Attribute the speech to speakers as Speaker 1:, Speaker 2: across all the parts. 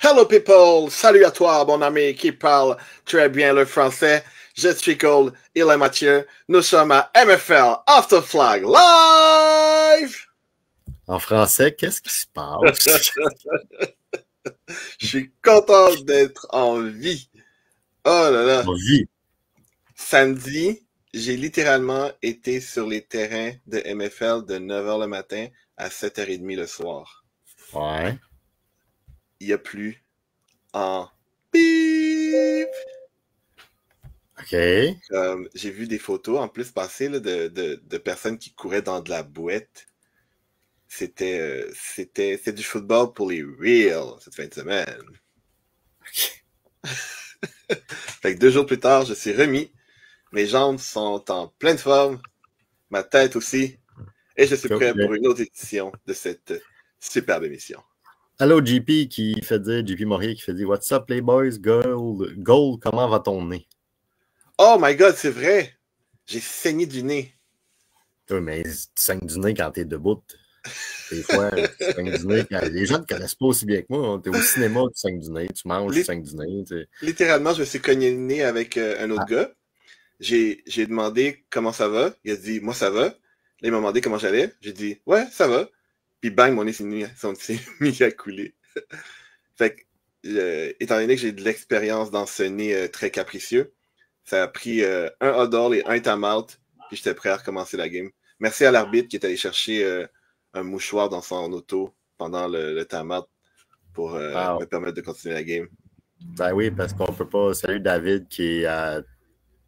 Speaker 1: Hello people, salut à toi mon ami qui parle très bien le français. Je suis Cole, il est Mathieu. Nous sommes à MFL After Flag Live.
Speaker 2: En français, qu'est-ce qui se passe?
Speaker 1: Je suis content d'être en vie. Oh là là.
Speaker 2: En vie.
Speaker 1: Samedi, j'ai littéralement été sur les terrains de MFL de 9h le matin à 7h30 le soir.
Speaker 2: Ouais.
Speaker 1: Il a plu en bip.
Speaker 2: OK.
Speaker 1: J'ai vu des photos en plus passer là, de personnes qui couraient dans de la bouette. C'est du football pour les real cette fin de semaine. Fait que 2 jours plus tard, je suis remis. Mes jambes sont en pleine forme. Ma tête aussi. Et je suis prêt pour une autre édition de cette superbe émission.
Speaker 2: Allô, JP qui fait dire, JP Morier qui fait dire What's up, les boys? Gold, comment va ton nez?
Speaker 1: Oh my god, c'est vrai! J'ai saigné du nez.
Speaker 2: Oui, mais tu saignes du nez quand t'es debout. Des fois, tu saignes du nez quand... Les gens ne te connaissent pas aussi bien que moi. T'es au cinéma, tu saignes du nez. Tu manges, tu saignes du nez. T'sais.
Speaker 1: Littéralement, je me suis cogné le nez avec un autre gars. J'ai demandé comment ça va. Il a dit, moi, ça va. Là, il m'a demandé comment j'allais. J'ai dit, ouais, ça va. Puis bang, mon nez s'est mis à couler. Fait que, étant donné que j'ai de l'expérience dans ce nez très capricieux, ça a pris un hot et un time-out, puis j'étais prêt à recommencer la game. Merci à l'arbitre qui est allé chercher un mouchoir dans son auto pendant le time-out pour me permettre de continuer la game.
Speaker 2: Ben oui, parce qu'on peut pas... Salut David qui est à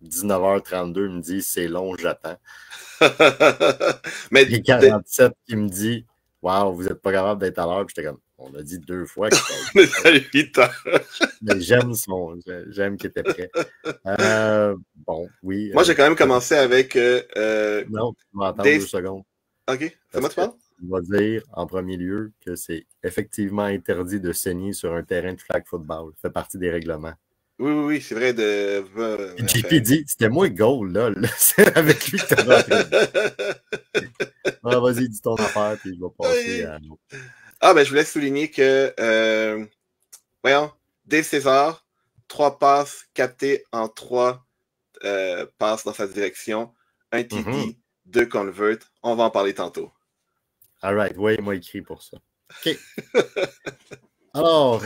Speaker 2: 19h32 me dit c'est long, j'attends. Mais et 47 qui me dit waouh, vous n'êtes pas capable d'être à l'heure. Puis j'étais comme on a dit 2 fois
Speaker 1: qu'il était à 8 heures.
Speaker 2: Mais j'aime qu'il était prêt. Bon, oui.
Speaker 1: Moi, j'ai quand même commencé avec.
Speaker 2: Non, tu vas attendre 2 secondes.
Speaker 1: OK. C'est moi tu parles?
Speaker 2: On va dire en premier lieu que c'est effectivement interdit de saigner sur un terrain de flag football. Ça fait partie des règlements.
Speaker 1: Oui, c'est vrai de.
Speaker 2: JP dit, c'était moins goal, là. C'est avec lui que t'as Ah, vas-y, dis ton affaire, puis je vais passer à l'autre.
Speaker 1: Ah, ben, je voulais souligner que, voyons, Dave César, 3 passes captées en 3 passes dans sa direction, un TD, 2 convert. On va en parler tantôt.
Speaker 2: All right, oui, moi écrit pour ça. OK. Alors,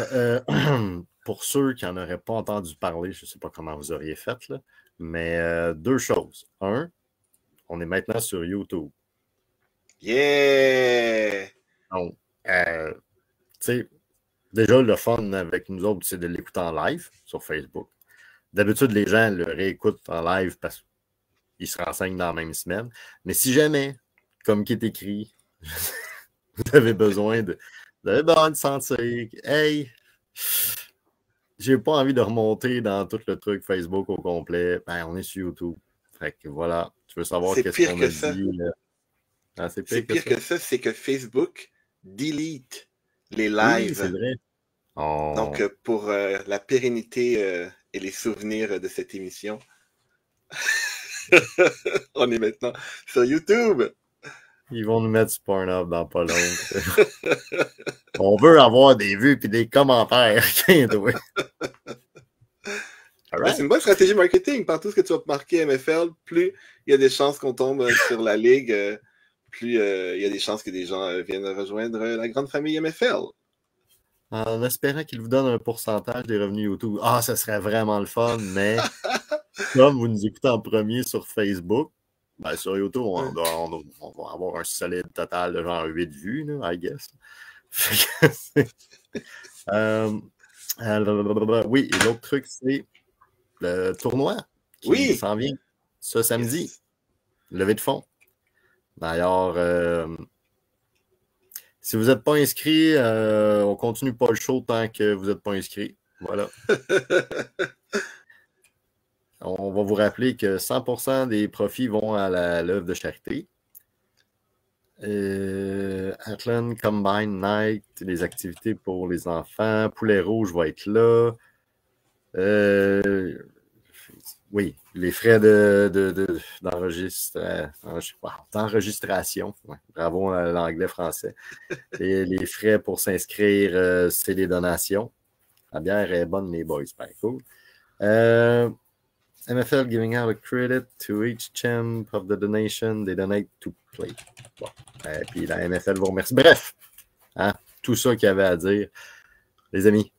Speaker 2: pour ceux qui n'en auraient pas entendu parler, je ne sais pas comment vous auriez fait, là, mais 2 choses. 1, on est maintenant sur YouTube.
Speaker 1: Yeah!
Speaker 2: Donc, tu sais, déjà, le fun avec nous autres, c'est de l'écouter en live sur Facebook. D'habitude, les gens le réécoutent en live parce qu'ils se renseignent dans la même semaine. Mais si jamais, comme qui est écrit, vous avez besoin de sentir, hey, j'ai pas envie de remonter dans tout le truc Facebook au complet, ben, on est sur YouTube. Fait que voilà, tu veux savoir qu'est-ce qu'on a dit.
Speaker 1: Ah, c'est pire que ça, c'est que Facebook delete les lives.
Speaker 2: Oui, c'est vrai.
Speaker 1: Oh. Donc, pour la pérennité et les souvenirs de cette émission, on est maintenant sur YouTube.
Speaker 2: Ils vont nous mettre sur Pornhub dans pas long. On veut avoir des vues et des commentaires.
Speaker 1: Right. C'est une bonne stratégie marketing. Partout ce que tu vas marquer MFL, plus il y a des chances qu'on tombe sur la ligue, plus il y a des chances que des gens viennent rejoindre la grande famille MFL.
Speaker 2: En espérant qu'il vous donne un pourcentage des revenus YouTube. Ah, ça serait vraiment le fun, mais comme vous nous écoutez en premier sur Facebook, ben sur YouTube, on va avoir un solide total de genre 8 vues, là, I guess. Oui, et l'autre truc, c'est le tournoi qui s'en vient ce samedi. Yes. Levée de fonds. D'ailleurs, si vous n'êtes pas inscrit, on ne continue pas le show tant que vous n'êtes pas inscrit. Voilà. On va vous rappeler que 100% des profits vont à l'œuvre de charité. Athlon Combine Night, les activités pour les enfants. Poulet Rouge va être là. Oui, les frais d'enregistration. Ouais, bravo à l'anglais-français. Les frais pour s'inscrire, c'est des donations. La bière est bonne, les boys. Ben, cool. MFL giving out a credit to each champ of the donation they donate to play. Bon. Puis la MFL vous remercie. Bref, hein, tout ça qu'il y avait à dire. Les amis,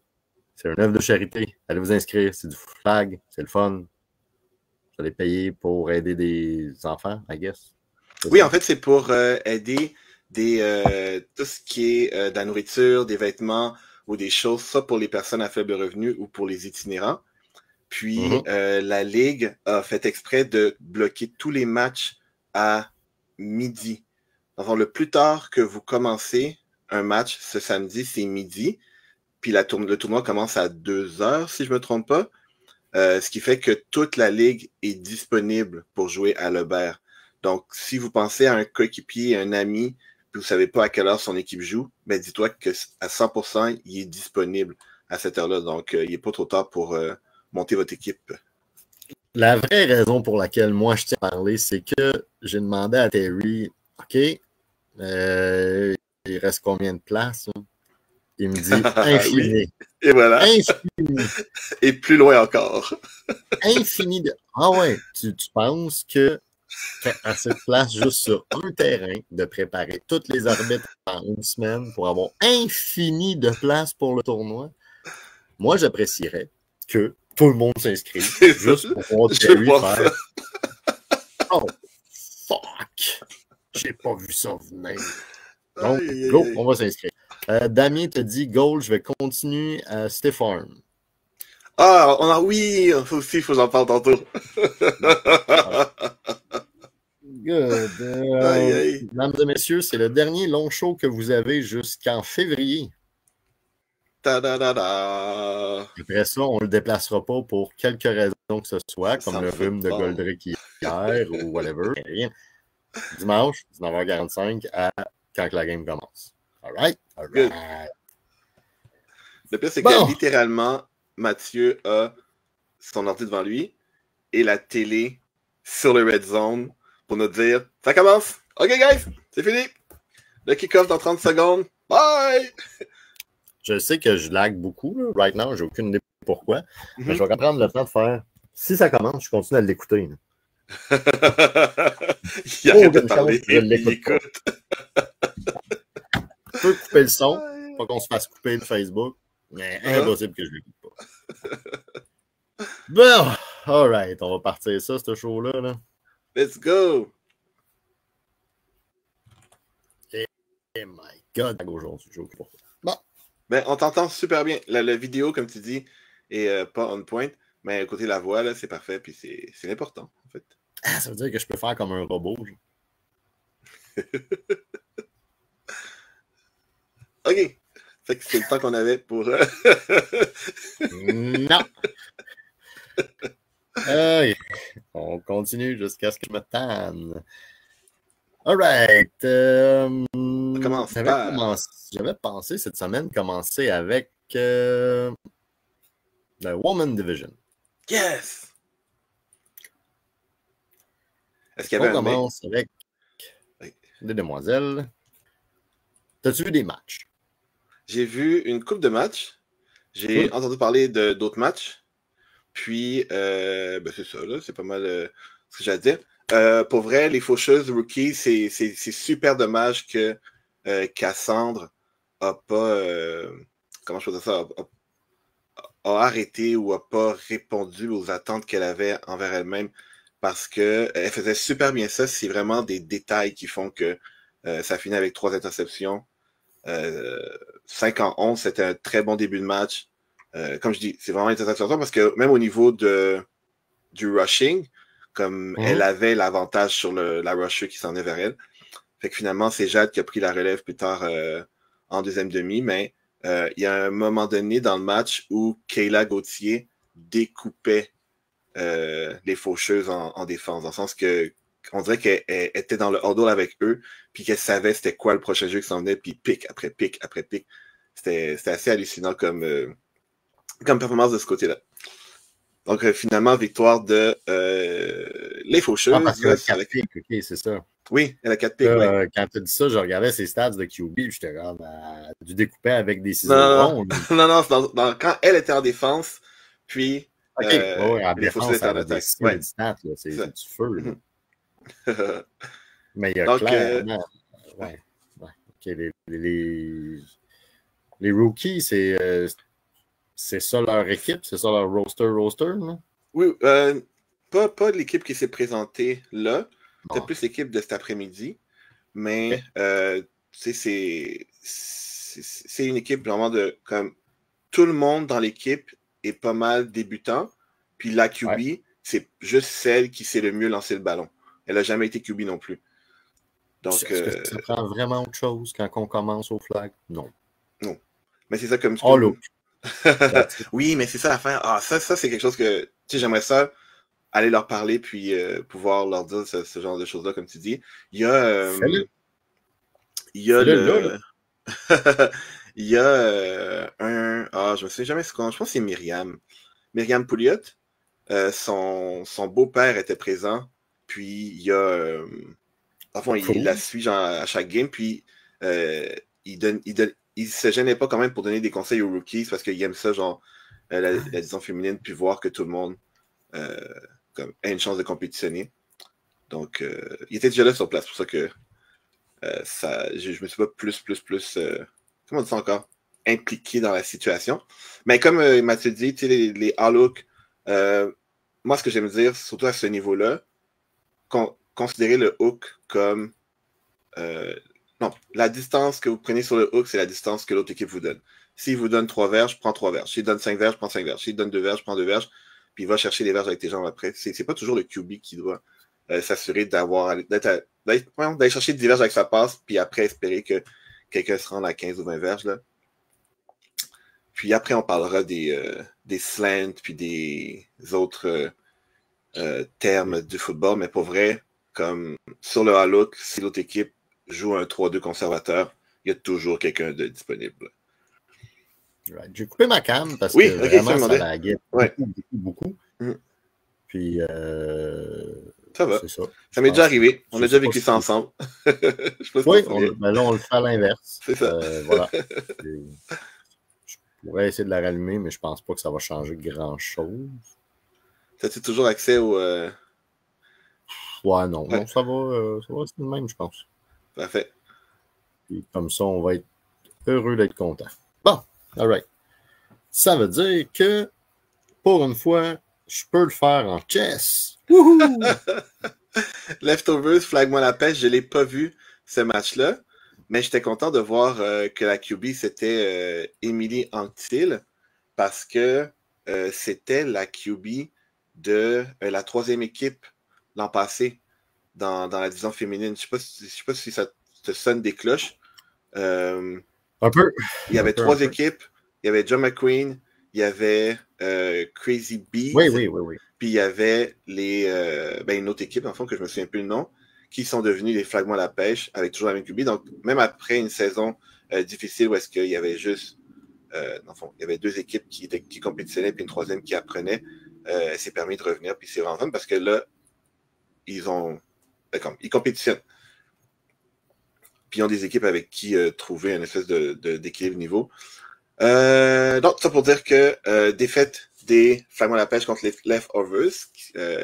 Speaker 2: c'est une œuvre de charité. Allez vous inscrire. C'est du flag. C'est le fun. Vous allez payer pour aider des enfants, I guess.
Speaker 1: Oui, en fait, c'est pour aider tout ce qui est de la nourriture, des vêtements ou des choses, ça pour les personnes à faible revenu ou pour les itinérants. Puis, la Ligue a fait exprès de bloquer tous les matchs à midi. Enfin, le plus tard que vous commencez un match ce samedi, c'est midi. Puis le tournoi commence à 2h, si je me trompe pas. Ce qui fait que toute la Ligue est disponible pour jouer à Lebert. Donc, si vous pensez à un coéquipier, un ami, puis vous savez pas à quelle heure son équipe joue, ben dis-toi que à 100%, il est disponible à cette heure-là. Donc, il n'est pas trop tard pour monter votre équipe.
Speaker 2: La vraie raison pour laquelle moi je tiens à parler, c'est que j'ai demandé à Terry, OK, il reste combien de places? Hein? Il me dit infini.
Speaker 1: Oui. Et voilà.
Speaker 2: Infini.
Speaker 1: Et plus loin encore.
Speaker 2: Infini de. Ah ouais, tu penses que assez de place juste sur un terrain de préparer toutes les arbitres en une semaine pour avoir infini de place pour le tournoi? Moi, j'apprécierais que tout le monde s'inscrive juste pour pouvoir Terry faire. Oh, fuck! J'ai pas vu ça venir. Donc, go, on va s'inscrire. Damien te dit, Goal, je vais continuer à Stéphane.
Speaker 1: Ah, oui, ça aussi, il faut que j'en parle tantôt.
Speaker 2: Good. Mesdames et messieurs, c'est le dernier long show que vous avez jusqu'en février.
Speaker 1: Ta-da-da-da.
Speaker 2: Après ça, on ne le déplacera pas pour quelque raison que ce soit, comme le rhume de Goldrick hier ou whatever. Rien. Dimanche, 19h45 à quand la game commence. All right? All right.
Speaker 1: Le pire, c'est que littéralement, Mathieu a son ordi devant lui et la télé sur le Red Zone pour nous dire « Ça commence! OK, guys! C'est fini! Le kick-off dans 30 secondes! Bye! »
Speaker 2: Je sais que je lag beaucoup, là. Right now, j'ai aucune idée pourquoi. Mais je vais prendre le temps de faire « Si ça commence, je continue à l'écouter. »
Speaker 1: Il arrête de parler.
Speaker 2: Il écoute. Je peux couper le son, pas qu'on se fasse couper de Facebook, mais impossible que je l'écoute pas. Bon, alright, on va partir ça, ce show-là. Là.
Speaker 1: Let's go!
Speaker 2: Oh my God, aujourd'hui, je joue. Bon.
Speaker 1: Ben, on t'entend super bien. La vidéo, comme tu dis, est pas on point, mais côté la voix, là, c'est parfait, puis c'est important, en fait.
Speaker 2: Ah, ça veut dire que je peux faire comme un robot.
Speaker 1: OK. Fait que c'est le temps qu'on avait pour...
Speaker 2: Non! On continue jusqu'à ce que je me tanne. Alright. J'avais pensé cette semaine commencer avec la Woman Division.
Speaker 1: Yes! Est-ce qu'il y avait
Speaker 2: On commence avec des demoiselles. T'as-tu vu des matchs?
Speaker 1: J'ai vu une couple de matchs. J'ai entendu parler d'autres matchs. Puis, c'est ça, là. C'est pas mal ce que j'ai à dire. Pour vrai, les faucheuses rookies, c'est super dommage que Cassandre a pas... comment je peux dire ça? A arrêté ou a pas répondu aux attentes qu'elle avait envers elle-même. Parce que elle faisait super bien ça. C'est vraiment des détails qui font que ça finit avec 3 interceptions. 5-11, c'était un très bon début de match. Comme je dis, c'est vraiment intéressant parce que même au niveau du rushing, comme elle avait l'avantage sur la rusher qui s'en est vers elle. Fait que finalement, c'est Jade qui a pris la relève plus tard en deuxième demi, mais il y a un moment donné dans le match où Kayla Gauthier découpait les faucheuses en défense, dans le sens que on dirait qu'elle était dans le huddle avec eux, puis qu'elle savait c'était quoi le prochain jeu qui s'en venait, puis pic après pic après pic. C'était assez hallucinant comme performance de ce côté-là. Donc, finalement, victoire de les Faucheuses.
Speaker 2: Parce qu'elle a 4 pics, ok, c'est ça.
Speaker 1: Oui, elle a 4 pics, oui.
Speaker 2: Quand tu as dit ça, je regardais ses stats de QB, et j'étais comme, du découper avec des ciseaux
Speaker 1: Non,
Speaker 2: ronds.
Speaker 1: non, quand elle était en défense, puis
Speaker 2: OK, en
Speaker 1: les Faucheuses
Speaker 2: défense,
Speaker 1: étaient en
Speaker 2: ça veut dire
Speaker 1: attaque. Ouais.
Speaker 2: stats, c'est du feu. Là. Mais il y a
Speaker 1: Donc,
Speaker 2: clairement... Ouais. OK, les rookies, c'est ça leur équipe? C'est ça leur roster, là?
Speaker 1: Oui, pas l'équipe qui s'est présentée là. C'est plus l'équipe de cet après-midi. Mais c'est une équipe vraiment de comme tout le monde dans l'équipe est pas mal débutant. Puis la QB, c'est juste celle qui sait le mieux lancer le ballon. Elle n'a jamais été QB non plus. Donc,
Speaker 2: est-ce que ça prend vraiment autre chose quand on commence au flag? Non.
Speaker 1: Non. Mais c'est ça comme...
Speaker 2: Oh, look.
Speaker 1: Oui, mais c'est ça l'affaire. Ah, ça c'est quelque chose que... Tu sais, j'aimerais ça aller leur parler puis pouvoir leur dire ce genre de choses-là, comme tu dis. Il y a... il y a le... il y a un... Ah, je me souviens jamais ce qu'on... Je pense que c'est Myriam. Myriam Pouliot. Son beau-père était présent. Puis il y a... Enfin, il la suit genre, à chaque game. Puis il se gênait pas quand même pour donner des conseils aux rookies parce qu'il aime ça, genre, la division féminine, puis voir que tout le monde comme, a une chance de compétitionner. Donc, il était déjà là sur place. C'est pour ça que je me suis pas plus comment on dit ça encore? Impliqué dans la situation. Mais comme Mathieu dit, les all-look, moi, ce que j'aime dire, surtout à ce niveau-là, considérer le hook comme non, la distance que vous prenez sur le hook, c'est la distance que l'autre équipe vous donne. S'il vous donne 3 verges, je prends 3 verges. S'il donne 5 verges, je prends 5 verges. S'il donne 2 verges, je prends 2 verges. Puis il va chercher les verges avec tes jambes après. C'est pas toujours le QB qui doit s'assurer d'aller chercher 10 verges avec sa passe, puis après espérer que quelqu'un se rende à 15 ou 20 verges. Là. Puis après, on parlera des slants, puis des autres termes du football. Mais pour vrai, comme sur le all-look, si l'autre équipe joue un 3-2 conservateur, il y a toujours quelqu'un de disponible.
Speaker 2: Right. J'ai coupé ma cam parce que vraiment, ça laguait beaucoup. Puis,
Speaker 1: ça va.
Speaker 2: C'est ça.
Speaker 1: Ça m'est déjà arrivé. On a déjà vécu ça ensemble.
Speaker 2: Oui, mais là, on le fait à l'inverse.
Speaker 1: C'est ça.
Speaker 2: Voilà. Je pourrais essayer de la rallumer, mais je pense pas que ça va changer grand-chose.
Speaker 1: As-tu toujours accès au...
Speaker 2: Ouais, non. Ouais. Non, ça va rester le même, je pense.
Speaker 1: Parfait.
Speaker 2: Et comme ça, on va être heureux d'être content. Bon, all right. Ça veut dire que, pour une fois, je peux le faire en chess. Wouhou!
Speaker 1: Leftovers, flag-moi la pêche, je ne l'ai pas vu, ce match-là, mais j'étais content de voir que la QB, c'était Émilie Anctil, parce que c'était la QB de la 3e équipe l'an passé dans la division féminine. Je ne sais pas si ça te sonne des cloches.
Speaker 2: Un peu.
Speaker 1: Il y avait 3 équipes. Il y avait John McQueen, il y avait Crazy Bees.
Speaker 2: Oui.
Speaker 1: Puis il y avait une autre équipe, en fond, que je me souviens plus le nom, qui sont devenus les Flagmans à la pêche avec toujours la même QB. Donc, même après une saison difficile où est-ce qu'il y avait juste, dans le fond, il y avait 2 équipes qui compétitionnaient, puis une 3e qui apprenait, elle s'est permis de revenir. Puis c'est vraiment fun parce que là, ils compétitionnent. Puis ils ont des équipes avec qui trouver une espèce d'équilibre niveau. Donc, ça pour dire que défaite des Flagmans à la pêche contre les Leftovers,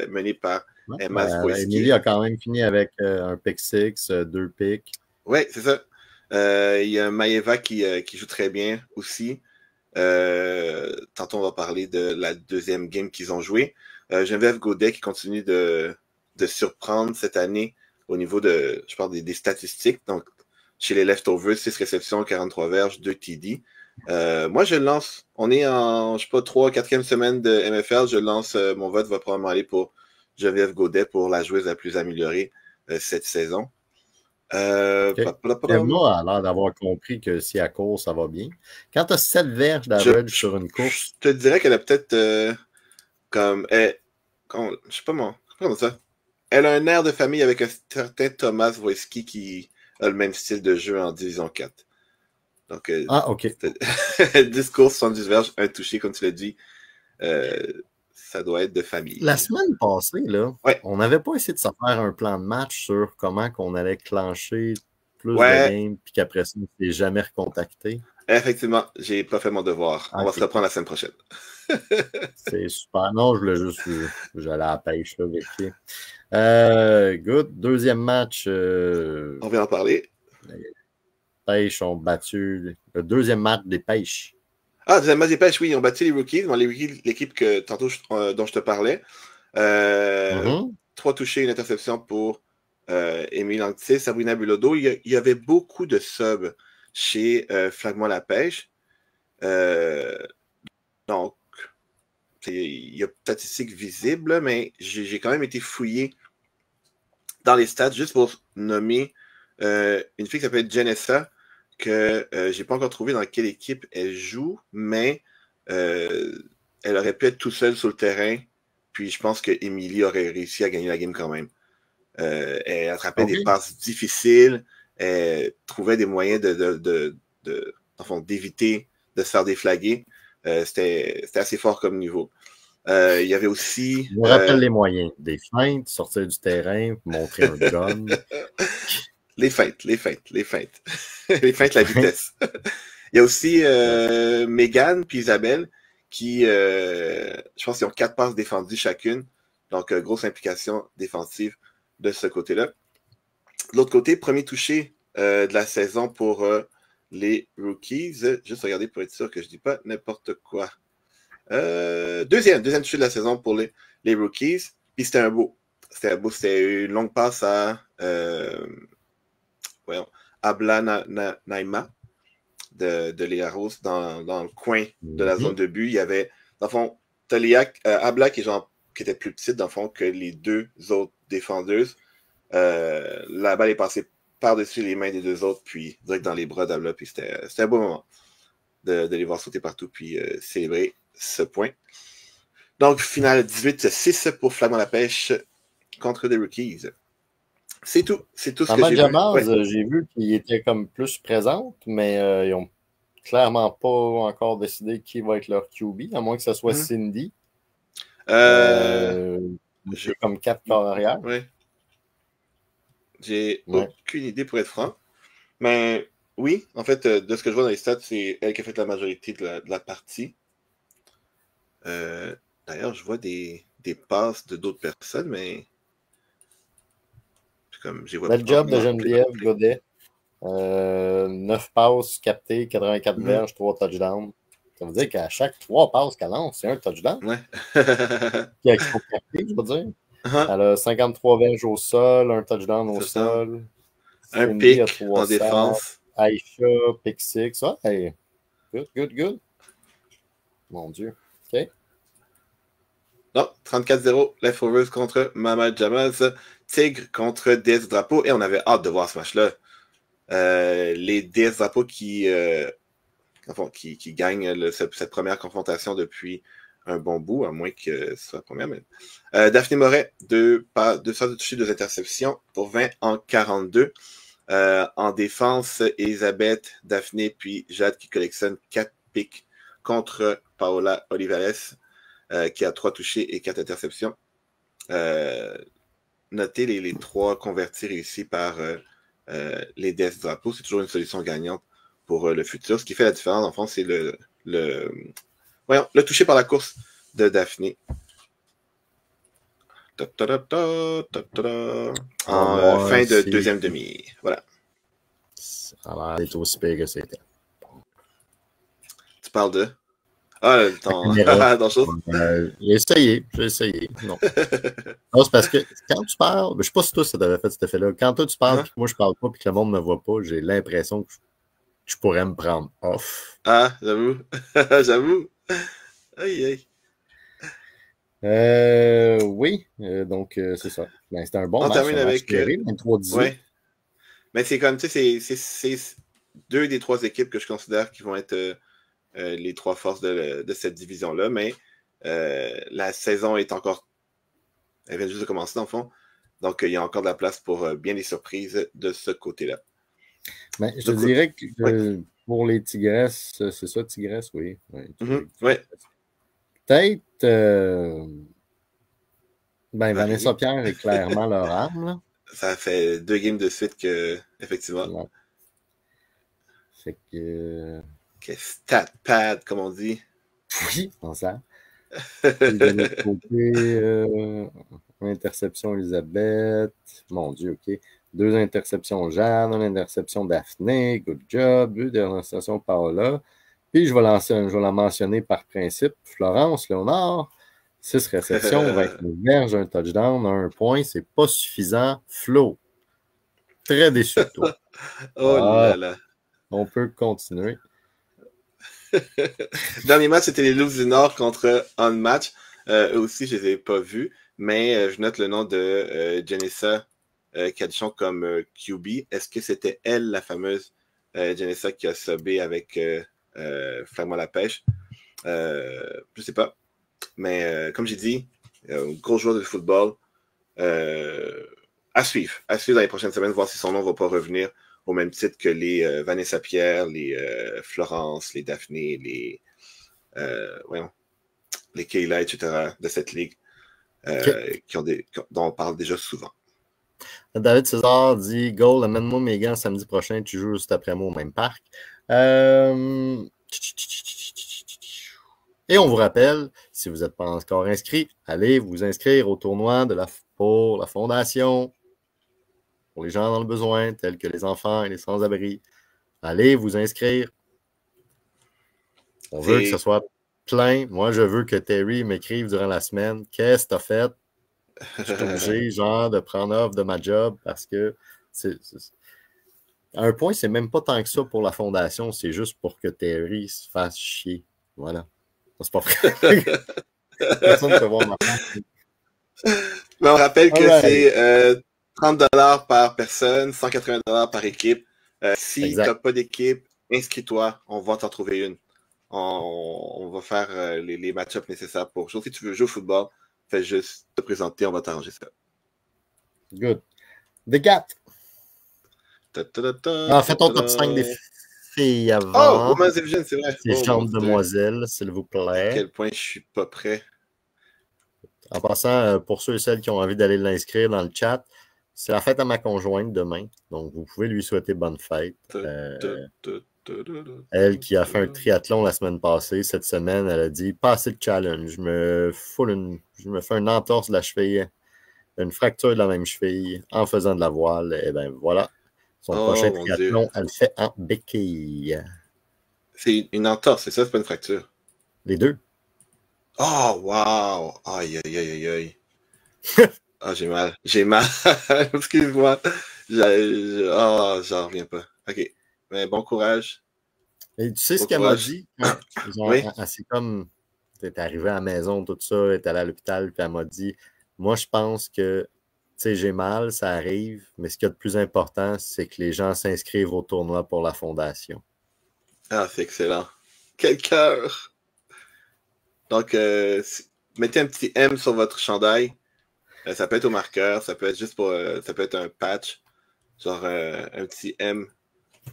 Speaker 1: menée par Emma Zwoyski.
Speaker 2: Émilie a quand même fini avec un pick 6, 2 picks.
Speaker 1: Oui, c'est ça. Il y a Maeva qui joue très bien aussi. Tantôt, on va parler de la 2e game qu'ils ont joué. Geneviève Gaudet qui continue de surprendre cette année au niveau je parle des statistiques. Donc, chez les Leftovers, 6 réceptions, 43 verges, 2 TD. Moi, je lance. On est en, 3 4e semaine de MFL. Je lance mon vote va probablement aller pour Geneviève Gaudet pour la joueuse la plus améliorée cette saison.
Speaker 2: Emma a l'air d'avoir compris que si elle court, ça va bien. Quand tu as 7 verges d'average sur une course.
Speaker 1: Je te dirais qu'elle a peut-être je sais pas moi. Comment ça? Elle a un air de famille avec un certain Thomas Zwoyski qui a le même style de jeu en Division 4. Donc,
Speaker 2: OK.
Speaker 1: 10 courses, 70 verges, un touché, comme tu l'as dit. ça doit être de famille.
Speaker 2: La semaine passée, là,
Speaker 1: ouais.
Speaker 2: On n'avait pas essayé de se faire un plan de match sur comment qu'on allait clencher plus de games, puis qu'après ça, on ne s'est jamais recontacté.
Speaker 1: Effectivement, j'ai pas fait mon devoir. Okay. On va se reprendre la semaine prochaine.
Speaker 2: C'est super. Non, je voulais juste... J'allais à la pêche, là, vérifier. Good. Deuxième match.
Speaker 1: On vient en parler.
Speaker 2: Les Pêches ont battu... Le deuxième match des Pêches.
Speaker 1: Ah, deuxième match des Pêches, oui. Ils ont battu les Rookies. Bon, les Rookies, l'équipe que tantôt dont je te parlais. 3 touchés, une interception pour Émile Anctil, Sabrina Bilodeau. Il y avait beaucoup de subs chez Flagmont La Pêche. Donc, il y a statistiques visibles, mais j'ai quand même été fouillé dans les stats juste pour nommer une fille qui s'appelle Janessa, que j'ai pas encore trouvé dans quelle équipe elle joue, mais elle aurait pu être tout seule sur le terrain. Puis je pense que Emily aurait réussi à gagner la game quand même. Elle attrapait des passes difficiles, elle trouvait des moyens d'éviter de se faire déflaguer. C'était assez fort comme niveau. Il y avait aussi...
Speaker 2: Je me rappelle les moyens. Des feintes, sortir du terrain, montrer un gun.
Speaker 1: Les feintes. Les feintes, la vitesse. Il y a aussi Megan puis Isabelle qui, je pense qu'ils ont 4 passes défendues chacune. Donc, grosse implication défensive de ce côté-là. De l'autre côté, premier touché de la saison pour les Rookies. Juste regarder pour être sûr que je ne dis pas n'importe quoi. Deuxième touché de la saison pour les Rookies. Puis c'était un beau. C'était une longue passe à Abla Naima de Léa Rose dans le coin de la zone de but. Il y avait, dans le fond, Abla qui était plus petite, dans le fond, que les deux autres défendeuses. La balle est passée par-dessus les mains des deux autres, puis direct dans les bras d'Abla. Puis c'était un beau moment de les voir sauter partout, puis célébrer ce point. Donc, finale 18-6 pour Flagmont La Pêche contre les Rookies. C'est tout ce que j'ai
Speaker 2: vu. J'ai vu qu'il était comme plus présente, mais ils n'ont clairement pas encore décidé qui va être leur QB, à moins que ce soit Cindy. J'ai comme 4 corps arrière.
Speaker 1: Ouais. J'ai aucune idée pour être franc. Mais oui, en fait, de ce que je vois dans les stats, c'est elle qui a fait la majorité de la partie. D'ailleurs, je vois des passes de d'autres personnes, mais comme j'ai
Speaker 2: bel job de Geneviève Godet. 9 passes captées, 84 verges, 3 touchdowns. Ça veut dire qu'à chaque 3 passes qu'elle lance, c'est un touchdown.
Speaker 1: Ouais.
Speaker 2: Qui sont captées, je veux dire. Elle a 53 verges au sol, un touchdown au sol.
Speaker 1: Un
Speaker 2: Cindy
Speaker 1: pick en défense.
Speaker 2: Aisha, pick 6. Hey. Good. Mon Dieu. OK.
Speaker 1: Non, 34-0, Leftovers contre Mama Jamaz, Tigre contre DS Drapeau, et on avait hâte de voir ce match-là. Les DS Drapeau qui gagnent cette première confrontation depuis un bon bout, à moins que ce soit la première. Mais... Daphné Moret, 2 de toucher, 2 interceptions pour 20 en 42. En défense, Elisabeth, Daphné, puis Jade qui collectionne 4 picks contre Paola Olivares. Qui a 3 touchés et 4 interceptions. Notez les 3 convertis réussis par les DS Drapeau. C'est toujours une solution gagnante pour le futur. Ce qui fait la différence, en fond, c'est le touché par la course de Daphné. En fin de deuxième demi. Voilà.
Speaker 2: Ça a l'air d'être aussi pire que c'était.
Speaker 1: Tu parles de... dans chose.
Speaker 2: J'ai essayé. Non. Non, c'est parce que quand tu parles, je sais pas si toi ça t'avait fait cet effet-là. Quand toi tu parles, puis moi je parle pas, puis que le monde me voit pas, j'ai l'impression que je pourrais me prendre off.
Speaker 1: Ah, j'avoue. J'avoue. Aïe.
Speaker 2: Oui, donc c'est ça. Ben, c'était un bon match.
Speaker 1: On termine avec
Speaker 2: 23-18.
Speaker 1: Ouais. Mais c'est comme, tu sais, c'est 2 des 3 équipes que je considère qui vont être les 3 forces de cette division-là, mais la saison est encore... Elle vient juste de commencer, dans le fond. Donc, il y a encore de la place pour bien des surprises de ce côté-là.
Speaker 2: Ben, je te dirais que pour les Tigresses, c'est ça, Tigresses, oui.
Speaker 1: Ouais.
Speaker 2: peut-être. Vanessa Pierre est clairement leur arme. Là.
Speaker 1: Ça fait 2 games de suite que, effectivement.
Speaker 2: Ouais. Fait que.
Speaker 1: Que stat pad, comme on dit.
Speaker 2: Oui, on sent. De l'autre côté, interception Elisabeth. Mon Dieu, OK. 2 interceptions Jeanne, 1 interception Daphné. Good job. 2 interceptions Paola. Puis je vais la mentionner par principe. Florence Léonard. 6 réceptions, 29 verges, 1 touchdown, 1 point. C'est pas suffisant. Flo. Très déçu de toi.
Speaker 1: Oh là là.
Speaker 2: On peut continuer.
Speaker 1: Dernier match, c'était les Loups du Nord contre Unmatch. Eux aussi, je les ai pas vus, mais je note le nom de Janessa Cadichon comme QB. Est-ce que c'était elle, la fameuse Janessa qui a subé avec Flamand la pêche? Je sais pas. Mais comme j'ai dit, gros joueur de football. À suivre dans les prochaines semaines, voir si son nom ne va pas revenir au même titre que les Vanessa Pierre, les Florence, les Daphné, les Kayla, etc. de cette ligue dont on parle déjà souvent.
Speaker 2: David César dit « Goal, amène-moi mes gants samedi prochain, tu joues juste après moi au même parc. » Et on vous rappelle, si vous n'êtes pas encore inscrit, allez vous inscrire au tournoi pour la Fondation pour les gens dans le besoin, tels que les enfants et les sans-abri. Allez vous inscrire. On veut que ce soit plein. Moi, je veux que Terry m'écrive durant la semaine. Qu'est-ce que tu as fait? Je suis obligé, de prendre off de ma job parce que à un point, c'est même pas tant que ça pour la Fondation. C'est juste pour que Terry se fasse chier. Voilà. C'est pas vrai. Personne ne peut voir ma face.
Speaker 1: Mais on rappelle que c'est 30$ par personne, 180$ par équipe. Si tu n'as pas d'équipe, inscris-toi. On va t'en trouver une. On va faire les match-ups nécessaires pour jouer. Si tu veux jouer au football, fais juste te présenter, on va t'arranger ça.
Speaker 2: Good. The Gat. Fais ton top 5 des filles avant.
Speaker 1: Oh, Women's Division, c'est vrai.
Speaker 2: Les jambes demoiselles, s'il vous plaît.
Speaker 1: À quel point je suis pas prêt.
Speaker 2: En passant, pour ceux et celles qui ont envie d'aller l'inscrire dans le chat, c'est la fête à ma conjointe demain. Donc, vous pouvez lui souhaiter bonne fête. Elle qui a fait un triathlon la semaine passée, cette semaine, elle a dit « Pas assez de challenge. Je me fais une entorse de la cheville, une fracture de la même cheville en faisant de la voile. » Et bien, voilà. Son prochain triathlon, elle le fait en béquille.
Speaker 1: C'est une entorse, c'est ça? C'est pas une fracture?
Speaker 2: Les deux.
Speaker 1: Oh, wow! Aïe, aïe, aïe, aïe. Ah, j'ai mal. Excuse-moi. J'en reviens pas. OK. Mais bon courage.
Speaker 2: Et tu sais ce qu'elle m'a dit? Oui. C'est comme, tu es arrivé à la maison, tout ça, elle est allée à l'hôpital, puis elle m'a dit, moi, je pense que, tu sais, j'ai mal, ça arrive, mais ce qu'il y a de plus important, c'est que les gens s'inscrivent au tournoi pour la Fondation.
Speaker 1: Ah, c'est excellent. Quel cœur! Donc, mettez un petit M sur votre chandail. Ça peut être au marqueur, ça peut être juste pour... ça peut être un patch. Genre un petit M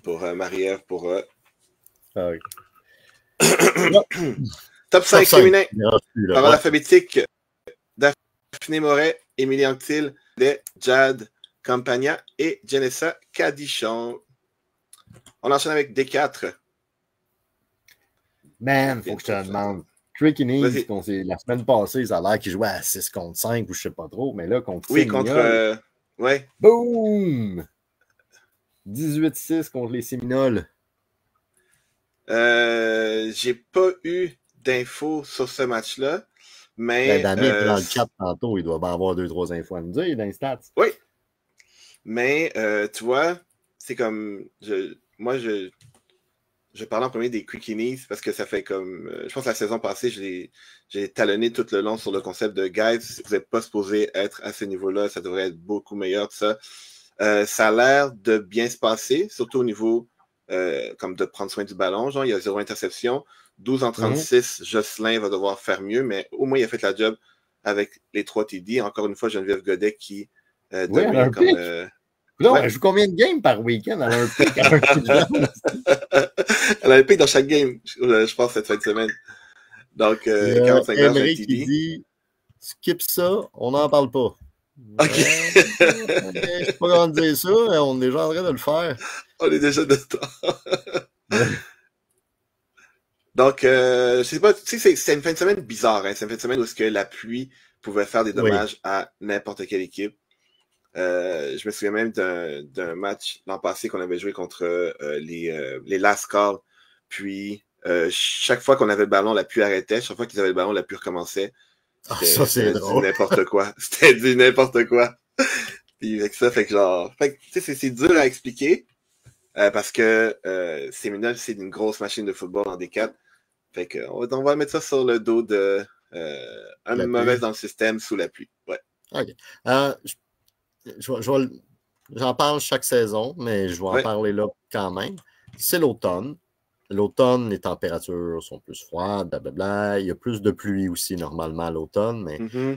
Speaker 1: pour Marie-Ève, pour...
Speaker 2: Ah oui.
Speaker 1: Top 5 féminin. Par l'alphabétique, Daphné Moret, Émilie Anctil, Jade Campagna et Janessa Cadichon. On enchaîne avec D4.
Speaker 2: Man, faut que je te demande. Tricky Knees, la semaine passée, ça a l'air qu'il jouait à 6 contre 5 ou je sais pas trop, mais là, contre
Speaker 1: oui, contre... ouais.
Speaker 2: Boom! 18-6 contre les Séminoles.
Speaker 1: J'ai pas eu d'infos sur ce match-là, mais...
Speaker 2: Danny était dans le chat tantôt, il doit bien avoir 2-3 infos à nous dire dans les stats.
Speaker 1: Oui, mais tu vois, c'est comme... Moi, je parlais en premier des Quickie Knees parce que ça fait comme... je pense que la saison passée, j'ai talonné tout le long sur le concept de « Guys, si vous n'êtes pas supposé être à ce niveau-là, ça devrait être beaucoup meilleur, tout ça. » Ça a l'air de bien se passer, surtout au niveau comme de prendre soin du ballon. Genre, il y a 0 interception. 12 en 36, Jocelyn va devoir faire mieux, mais au moins, il a fait la job avec les 3 TD. Encore une fois, Geneviève Godet qui domine comme...
Speaker 2: Non, elle joue combien de games par week-end? Elle a un pic.
Speaker 1: Elle a un pic dans chaque game, je pense, cette fin de semaine. Donc,
Speaker 2: Il y a
Speaker 1: 45 verges, un
Speaker 2: Emery qui
Speaker 1: TD.
Speaker 2: dit skip ça, on n'en parle pas.
Speaker 1: OK.
Speaker 2: Je sais pas comment dire ça, mais on est déjà en train de le faire.
Speaker 1: On est déjà dedans. Donc, je sais pas, tu sais, c'est une fin de semaine bizarre, hein. C'est une fin de semaine où est-ce que la pluie pouvait faire des
Speaker 2: Oui.
Speaker 1: dommages à n'importe quelle équipe. Je me souviens même d'un match l'an passé qu'on avait joué contre les Lascars. Puis, chaque fois qu'on avait le ballon, la pluie arrêtait. Chaque fois qu'ils avaient le ballon, la pluie recommençait.
Speaker 2: Ah, ça, c'est
Speaker 1: C'était du
Speaker 2: drôle.
Speaker 1: n'importe quoi. C'était du n'importe quoi. Puis, avec ça, fait que genre... Fait que, tu sais, c'est dur à expliquer. Parce que Seminole, c'est une grosse machine de football en D4. Fait que on va mettre ça sur le dos de un
Speaker 2: La
Speaker 1: mauvais
Speaker 2: pluie.
Speaker 1: dans le système sous la pluie. Ouais.
Speaker 2: OK. J'en parle chaque saison, mais je vais en
Speaker 1: Ouais.
Speaker 2: parler là quand même. C'est l'automne. L'automne, les températures sont plus froides, blablabla. Il y a plus de pluie aussi normalement à l'automne, mais
Speaker 1: Mm-hmm.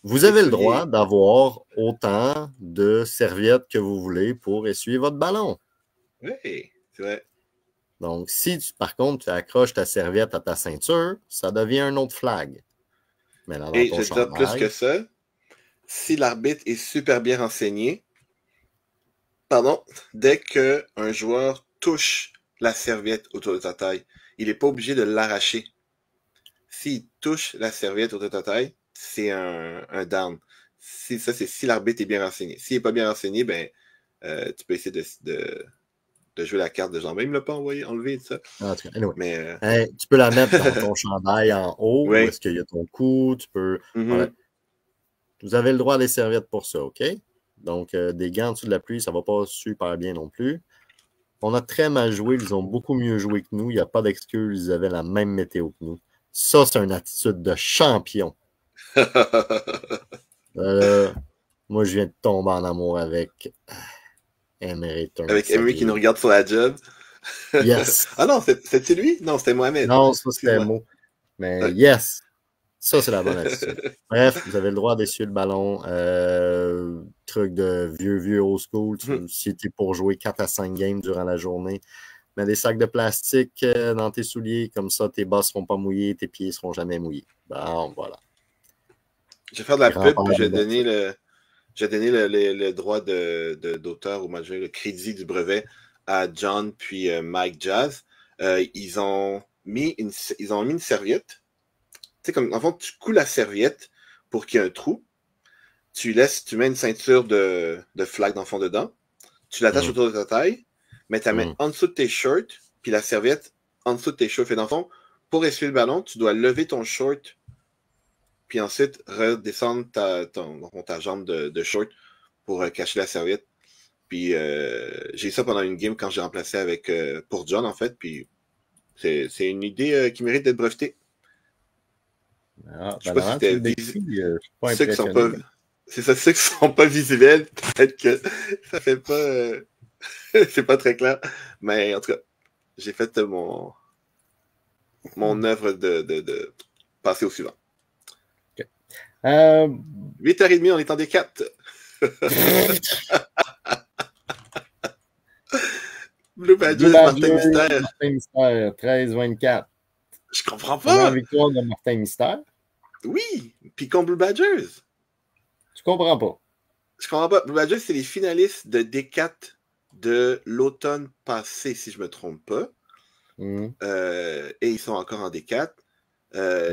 Speaker 2: vous
Speaker 1: Les
Speaker 2: avez le droit
Speaker 1: souliers.
Speaker 2: d'avoir autant de serviettes que vous voulez pour essuyer votre ballon.
Speaker 1: Oui, c'est vrai.
Speaker 2: Donc, si par contre, tu accroches ta serviette à ta ceinture, ça devient un autre flag. Mais là, dans
Speaker 1: Et je
Speaker 2: ton
Speaker 1: vais te dire plus que
Speaker 2: chandail,
Speaker 1: ça. Si l'arbitre est super bien renseigné, pardon, dès qu'un joueur touche la serviette autour de ta taille, il n'est pas obligé de l'arracher. S'il touche la serviette autour de ta taille, c'est un down. Ça, c'est si l'arbitre est bien renseigné. S'il n'est pas bien renseigné, ben, tu peux essayer de jouer la carte de genre, même le pas enlevé, tout ça.
Speaker 2: en tout cas, anyway.
Speaker 1: Mais,
Speaker 2: Tu peux la mettre dans ton chandail en haut, où
Speaker 1: oui.
Speaker 2: est-ce qu'il y a ton cou, tu peux... Voilà.
Speaker 1: Mm-hmm.
Speaker 2: Vous avez le droit à des serviettes pour ça, OK? Donc, des gants en dessous de la pluie, ça va pas super bien non plus. On a très mal joué, ils ont beaucoup mieux joué que nous, il n'y a pas d'excuse, ils avaient la même météo que nous. Ça, c'est une attitude de champion. Moi, je viens de tomber en amour avec Emery Turner.
Speaker 1: Avec Emery qui nous regarde sur la job.
Speaker 2: Yes!
Speaker 1: Ah non, c'était lui? Non, c'était Mohamed.
Speaker 2: Non, ça, c'était
Speaker 1: Excuse-moi.
Speaker 2: mot. Mais
Speaker 1: Ouais.
Speaker 2: yes! Ça, c'est la bonne attitude. Bref, vous avez le droit d'essuyer le ballon. Truc de vieux old school. Si tu es pour jouer 4 à 5 games durant la journée, mets des sacs de plastique dans tes souliers. Comme ça, tes bas ne seront pas mouillés, tes pieds ne seront jamais mouillés. Bon, voilà.
Speaker 1: Je vais faire de la pub, puis je vais
Speaker 2: Grand-père,
Speaker 1: donner le droit d'auteur, ou le crédit du brevet à John puis Mike Jazz. Ils ont mis une serviette. Tu sais, comme, en fond, tu couds la serviette pour qu'il y ait un trou. Tu mets une ceinture de flag dans le fond dedans. Tu l'attaches autour de ta taille, mais tu la mets en dessous de tes shorts, puis la serviette en dessous de tes shorts. Et dans le fond, pour essuyer le ballon, tu dois lever ton short, puis ensuite redescendre ta jambe de short pour cacher la serviette. Puis j'ai eu ça pendant une game quand j'ai remplacé pour John, en fait. Puis c'est une idée qui mérite d'être brevetée.
Speaker 2: Ah,
Speaker 1: Je sais pas si c'était
Speaker 2: pas
Speaker 1: ceux qui sont pas.
Speaker 2: impressionné.
Speaker 1: C'est ça, ceux qui sont pas visuels, peut-être que ça fait pas. C'est pas très clair. Mais en tout cas, j'ai fait mon œuvre de passer au suivant.
Speaker 2: Okay.
Speaker 1: 8h30, on est en D4. Blue Badgers, Martin Mystère.
Speaker 2: Martin Mystère, 13-24.
Speaker 1: Je comprends
Speaker 2: Première
Speaker 1: pas.
Speaker 2: victoire de Martin Mystère.
Speaker 1: Oui, puis contre Blue Badgers.
Speaker 2: Tu comprends pas.
Speaker 1: Je comprends pas. Blue Badgers, c'est les finalistes de D4 de l'automne passé, si je me trompe pas. Et ils sont encore en D4.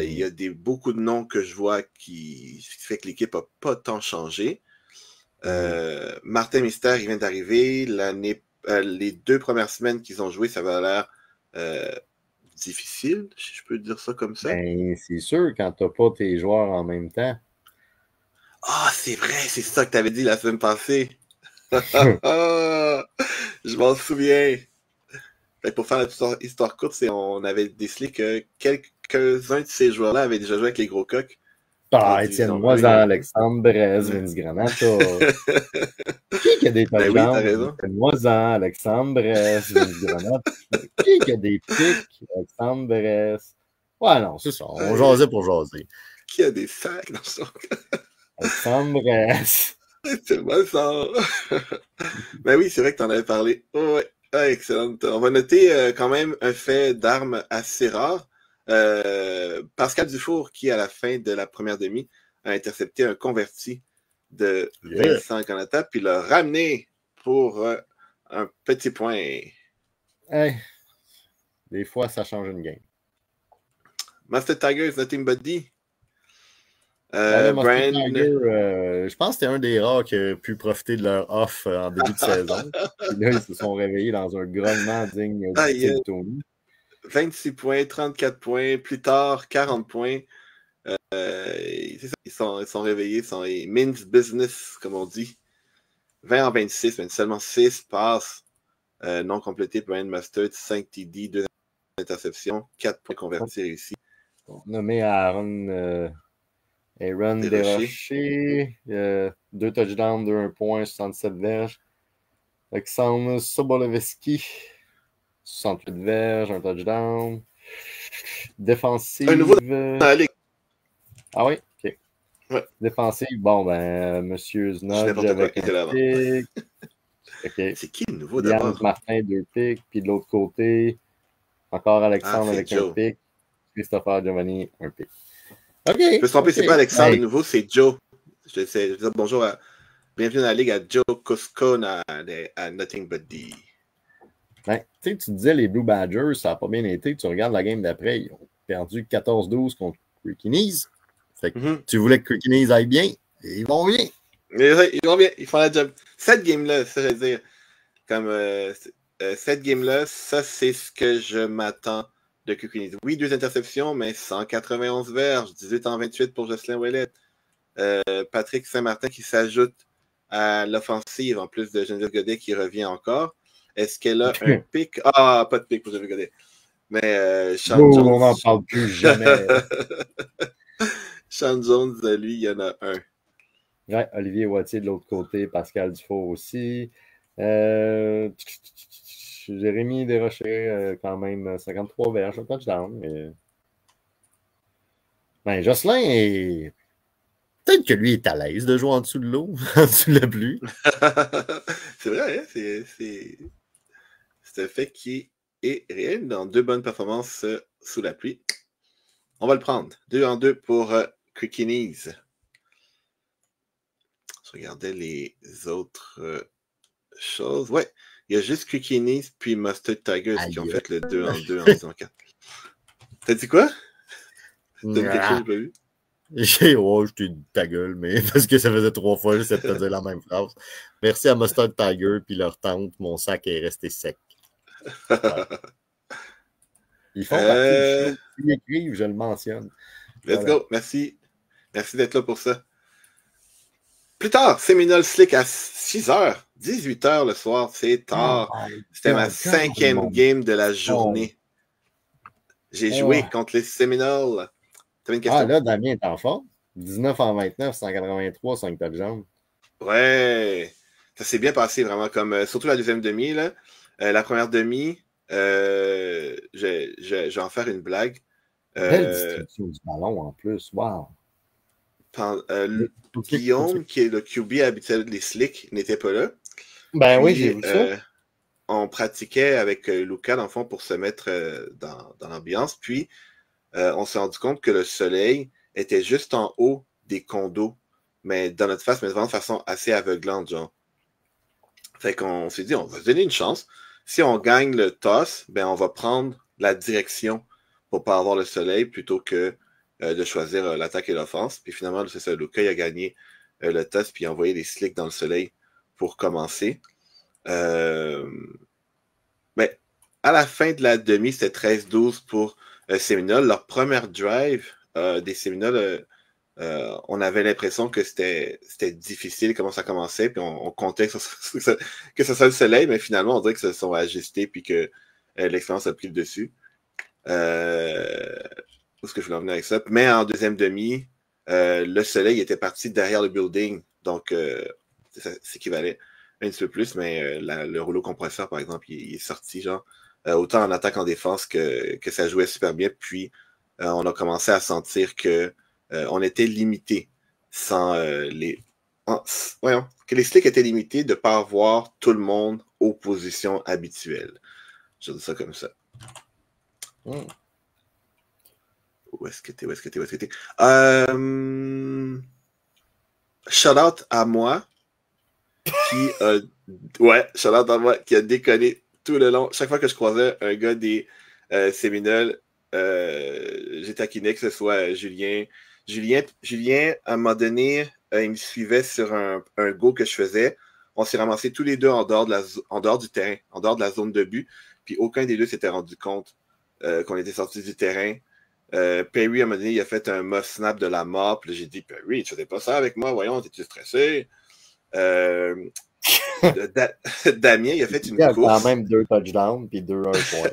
Speaker 1: Il y a beaucoup de noms que je vois qui fait que l'équipe n'a pas tant changé. Martin Mystère, il vient d'arriver. Les 2 premières semaines qu'ils ont joué, ça va l'air difficile, si je peux dire ça comme ça.
Speaker 2: Ben, c'est sûr, quand tu n'as pas tes joueurs en même temps.
Speaker 1: Ah, c'est vrai, c'est ça que tu avais dit la semaine passée. Je m'en souviens. Fait pour faire la histoire courte, on avait décelé que quelques-uns de ces joueurs-là avaient déjà joué avec les gros coqs.
Speaker 2: Ah, Étienne Moisan, Alexandre Bresse, Vince Granata. Qui a des touchdowns?
Speaker 1: Ben oui, t'as raison.
Speaker 2: Étienne Moisan, Alexandre Bresse, Vince Granata. Qui a des pics? Alexandre Bresse. Ouais, non, c'est ça. On jasait pour jaser.
Speaker 1: Qui a des sacs dans son
Speaker 2: Alexandre Bresse.
Speaker 1: C'est moi ça. Ben oui, c'est vrai que t'en avais parlé. Oh, ouais. Ah, excellent. On va noter quand même un fait d'armes assez rare. Pascal Dufour, qui, à la fin de la première demi, a intercepté un converti de Vincent Canata, puis l'a ramené pour un petit point.
Speaker 2: Hey, des fois, ça change une game.
Speaker 1: Master Tigers, Nothing But D.
Speaker 2: Brian... je pense que c'était un des rares qui a pu profiter de leur off en début de saison. Puis là, ils se sont réveillés dans un grognement digne du Tony.
Speaker 1: 26 points, 34 points, plus tard, 40 points. C'est ça, ils sont réveillés, ils sont les Min's Business, comme on dit. 20 en 26, mais seulement 6 passes non complétées. Brian Mustard, 5 TD, 2 interceptions, 4 points convertis réussis.
Speaker 2: Nommé Aaron Desrochers, 2 touchdowns, 2 1 point, 67 verges. Alexandre Soboleveski, 68 verges, 1 touchdown. Défensive.
Speaker 1: Un nouveau dans la ligue.
Speaker 2: Ah oui? OK.
Speaker 1: Ouais.
Speaker 2: Défensive, bon, Monsieur Znodge avec un pic. Okay.
Speaker 1: C'est qui le nouveau d'abord?
Speaker 2: Martin, 2 pics. Puis de l'autre côté, encore Alexandre avec
Speaker 1: Joe.
Speaker 2: un pic. Christopher Giovanni, un pic. OK.
Speaker 1: Je peux se tromper, c'est pas Alexandre le nouveau, c'est Joe. Je vais dire bonjour bienvenue dans la ligue à Joe Cusco à Nothing But D.
Speaker 2: Tu disais les Blue Badgers, ça n'a pas bien été. Tu regardes la game d'après, ils ont perdu 14-12 contre Crickinies. Fait que tu voulais que Crickinies aille bien, et ils vont bien.
Speaker 1: Ils vont bien, ils font la job. Cette game-là, ça je veux dire, comme cette game-là, ça c'est ce que je m'attends de Crickinies. Oui, 2 interceptions, mais 191 verges, 18 en 28 pour Jocelyn Ouellet. Patrick Saint-Martin qui s'ajoute à l'offensive, en plus de Geneviève Godet qui revient encore. Est-ce qu'elle a un pic? Ah, pas de pic pour Geneviève Godet. Mais Sean Jones...
Speaker 2: On n'en parle plus jamais.
Speaker 1: Sean Jones, lui, il y en a un.
Speaker 2: Ouais, Olivier Wattier de l'autre côté, Pascal Dufault aussi. Jérémy Desrochers, quand même, 53 verges, un touchdown. Mais... Jocelyn est... Peut-être que lui est à l'aise de jouer en dessous de l'eau, en dessous de la pluie.
Speaker 1: C'est vrai, hein? C'est un fait qui est réel dans 2 bonnes performances sous la pluie. On va le prendre. 2 en 2 pour Crickinies. Je regardais les autres choses. Ouais, il y a juste Crickinies puis Mustard Tigers qui ont fait le 2 en 2 en saison 4. T'as dit quoi? T'as dit quelque chose, j'ai pas vu?
Speaker 2: Je t'ai dit ta gueule, mais parce que ça faisait 3 fois, j'essaie de te dire la même phrase. Merci à Mustard Tiger puis leur tante, mon sac est resté sec. Ouais. Ils font partie du show. S'ils écrivent, je le mentionne.
Speaker 1: Let's go, merci. Merci d'être là pour ça. Plus tard, Seminole Slick à 6h, 18h le soir, c'est tard. C'était ma 5e game de la journée. J'ai joué contre les Seminoles. T'avais une question?
Speaker 2: Là, Damien est en forme. 19 en 29, 183, 5 touchdowns.
Speaker 1: Ouais. Ça s'est bien passé, vraiment, comme surtout la deuxième demi. Là. La première demi, je vais en faire une blague.
Speaker 2: Belle distribution du ballon en plus. Wow.
Speaker 1: Guillaume, qui est le QB habituel des Slicks, n'était pas là.
Speaker 2: Ben oui, j'ai vu ça.
Speaker 1: On pratiquait avec Lucas, dans le fond, pour se mettre dans l'ambiance. Puis, on s'est rendu compte que le soleil était juste en haut des condos, mais dans notre face, mais vraiment de façon assez aveuglante, genre. Fait qu'on s'est dit, on va se donner une chance. Si on gagne le toss, ben on va prendre la direction pour pas avoir le soleil plutôt que de choisir l'attaque et l'offense. Puis finalement, c'est ça, Lucas il a gagné le toss, puis il a envoyé les slicks dans le soleil pour commencer. Mais à la fin de la demi, c'était 13-12 pour Séminole. Leur première drive des Séminoles, on avait l'impression que c'était difficile comment ça commençait, puis on comptait que ce soit le soleil, mais finalement, on dirait que se sont ajustés, puis que l'expérience a pris le dessus. Où est-ce que je voulais en venir avec ça? Mais en deuxième demi, le soleil était parti derrière le building, donc ça s'équivalait un petit peu plus, mais le rouleau compresseur, par exemple, il est sorti, genre, autant en attaque qu'en défense que ça jouait super bien, puis on a commencé à sentir que on était limité sans que les slicks étaient limités de ne pas avoir tout le monde aux positions habituelles. Je dis ça comme ça. Où est-ce que t'es? Shout out à moi qui a. Ouais, shout out à moi qui a déconné tout le long. Chaque fois que je croisais un gars des Séminoles, j'ai taquiné, que ce soit Julien. Julien, à un moment donné, il me suivait sur un go que je faisais. On s'est ramassés tous les deux en dehors du terrain, en dehors de la zone de but. Puis aucun des deux s'était rendu compte qu'on était sortis du terrain. Perry, à un moment donné, il a fait un muff snap de la mort. Puis là, j'ai dit, Perry, tu faisais pas ça avec moi, voyons, t'es-tu stressé? Damien, il a fait une course.
Speaker 2: Il a quand même 2 touchdowns puis 2 points.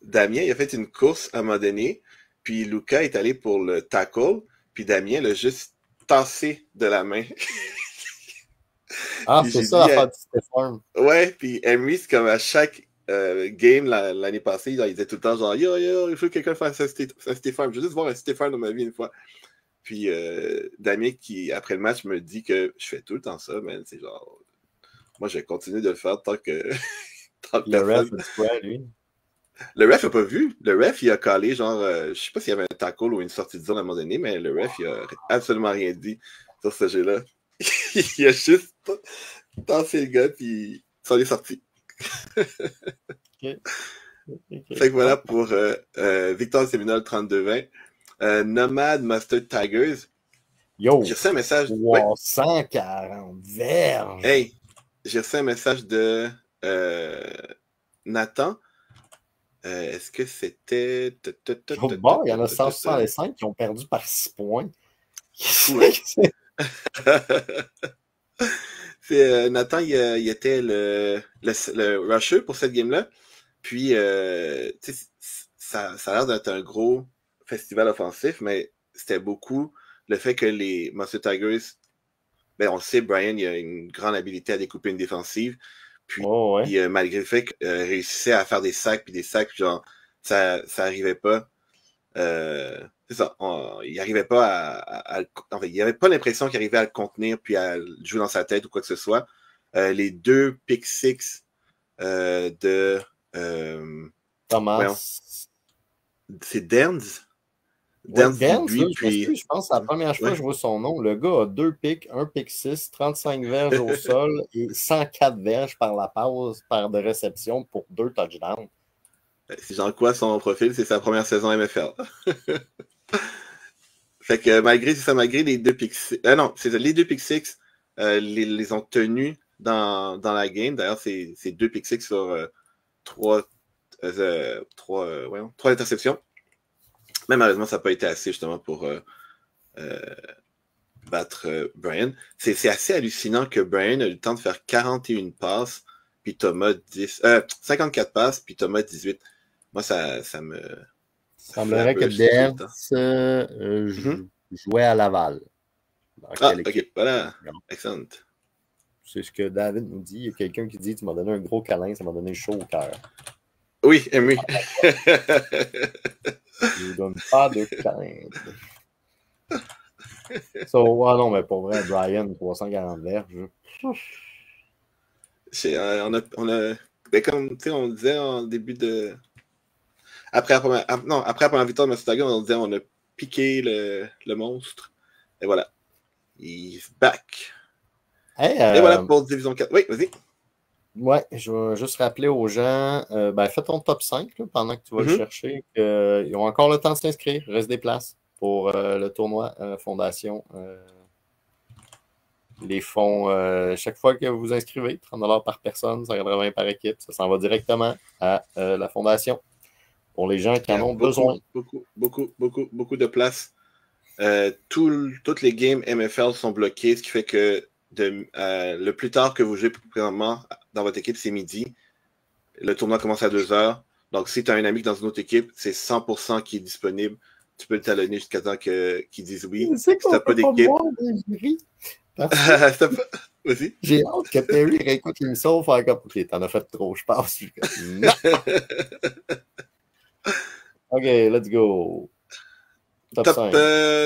Speaker 1: Damien, il a fait une course à un moment donné. Puis Luca est allé pour le tackle. Puis Damien l'a juste tassé de la main.
Speaker 2: Ah, c'est ça, l'affaire de Stéphane.
Speaker 1: Ouais, puis Emery, c'est comme à chaque game l'année passée, il disait tout le temps genre yo, il faut que quelqu'un fasse un Stéphane. Je veux juste voir un Stéphane dans ma vie une fois. Puis Damien, qui après le match, me dit que je fais tout le temps ça, mais c'est genre. Moi, je vais continuer de le faire tant que.
Speaker 2: Le ref, c'est quoi, lui?
Speaker 1: Le ref n'a pas vu. Le ref, il a calé, genre, je sais pas s'il y avait un tackle ou une sortie de zone à un moment donné, mais le ref, il a absolument rien dit sur ce jeu-là. Il a juste tassé le gars, puis ça en est sorti. Okay. Fait que voilà pour Victor Séminole 32-20. Nomad Mustard Tigers.
Speaker 2: Yo!
Speaker 1: J'ai reçu un message.
Speaker 2: 340 verges!
Speaker 1: Hey! J'ai reçu un message de Nathan. Est-ce que c'était.
Speaker 2: Bon, il y en a 165 qui ont perdu par 6 points.
Speaker 1: C'est Nathan, il était le rusher pour cette game-là. Puis, ça a l'air d'être un gros festival offensif, mais c'était beaucoup le fait que les Monster Tigers, ben on le sait, Brian, il a une grande habilité à découper une défensive. Puis, malgré le fait qu'il réussissait à faire des sacs, puis genre, ça arrivait pas. C'est ça. Il arrivait pas enfin, il avait pas l'impression qu'il arrivait à le contenir puis à jouer dans sa tête ou quoi que ce soit. Les 2 pick six de
Speaker 2: Thomas.
Speaker 1: Voyons, c'est Derns.
Speaker 2: Derns, je pense que c'est la première fois que je vois son nom. Le gars a 2 picks, 1 pick 6, 35 verges au sol et 104 verges par la passe par de réception pour 2 touchdowns.
Speaker 1: C'est genre quoi son profil? C'est sa première saison MFL. Fait que malgré les 2 pick 6. Non, c'est les 2 pick 6 les ont tenus dans la game. D'ailleurs, c'est 2 pick 6 sur 3 interceptions. Mais malheureusement, ça n'a pas été assez justement pour battre Brian. C'est assez hallucinant que Brian a eu le temps de faire 41 passes, puis Thomas 54 passes, puis Thomas 18. Moi, ça me.
Speaker 2: Il semblerait que Derns jouait à Laval.
Speaker 1: Ok, voilà. Excellent.
Speaker 2: C'est ce que David nous dit. Il y a quelqu'un qui dit: tu m'as donné un gros câlin, ça m'a donné chaud au cœur.
Speaker 1: Oui, Emery.
Speaker 2: Je ne donne pas de câlin. Non, mais pour vrai, Brian, 340 verges.
Speaker 1: On a ben comme on disait en début de. Après la première victoire de Mustang, on disait on a piqué le monstre. Et voilà. He's back.
Speaker 2: Hey,
Speaker 1: et voilà pour Division 4. Oui, vas-y.
Speaker 2: Ouais, je vais juste rappeler aux gens, fais ton top 5 là, pendant que tu vas le chercher. Ils ont encore le temps de s'inscrire. Reste des places pour le tournoi Fondation. Les fonds, chaque fois que vous vous inscrivez, 30$ par personne, 180 par équipe, ça s'en va directement à la Fondation. Pour les gens qui en ont besoin.
Speaker 1: Beaucoup de places. Toutes les games MFL sont bloquées, ce qui fait que le plus tard que vous jouez présentement dans votre équipe, c'est midi. Le tournoi commence à 2h. Donc, si tu as un ami dans une autre équipe, c'est 100% qui est disponible. Tu peux le talonner jusqu'à temps qu'ils disent oui.
Speaker 2: Si tu n'as pas d'équipe.
Speaker 1: Vas-y.
Speaker 2: J'ai hâte que Perry réécoute l'émission pour faire comme OK, t'en as fait trop, je passe. Non. OK, let's go.
Speaker 1: Top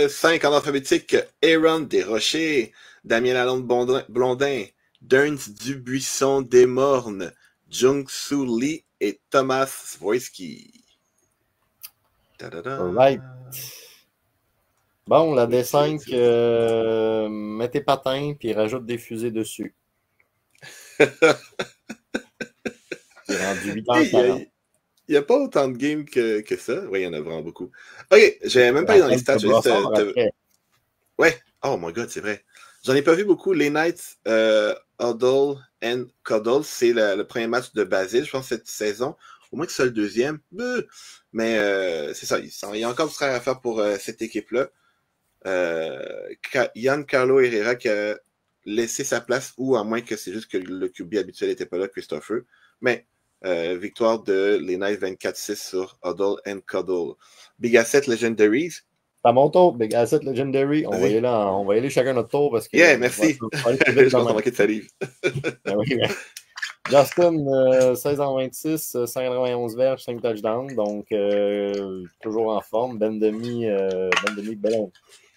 Speaker 1: 5 en alphabétique. Aaron Desrochers, Damien Lalonde Blondin, Derns Dubuisson Desmornes, Jung-Soo Lee et Thomas Svoyski.
Speaker 2: Alright. Bon, la
Speaker 1: Oui,
Speaker 2: D5, mets tes patins puis rajoute des fusées dessus. C'est rendu 8h40.
Speaker 1: Il n'y a pas autant de games que ça. Oui, il y en a vraiment beaucoup. OK, j'ai même pas allé dans les stats. Ouais. Oh my god, c'est vrai. J'en ai pas vu beaucoup. Les Knights, Huddle and Cuddle, c'est le premier match de Basile, je pense, cette saison. Au moins que ce soit le deuxième. Mais c'est ça, il y a encore du travail à faire pour cette équipe-là. Giancarlo Herrera qui a laissé sa place, ou à moins que c'est juste que le QB habituel n'était pas là, Christopher. Mais victoire de les Knights 24-6 sur Huddle and Cuddle. Big Asset Legendaries.
Speaker 2: À mon tour, Big Asset Legendary. On va y aller chacun notre tour parce que.
Speaker 1: Yeah, merci. Je pense qu'on manquait de salive.
Speaker 2: Oui. Justin, 16 en 26, 191 verges, 5 touchdowns. Donc, toujours en forme. Ben Demi, belle.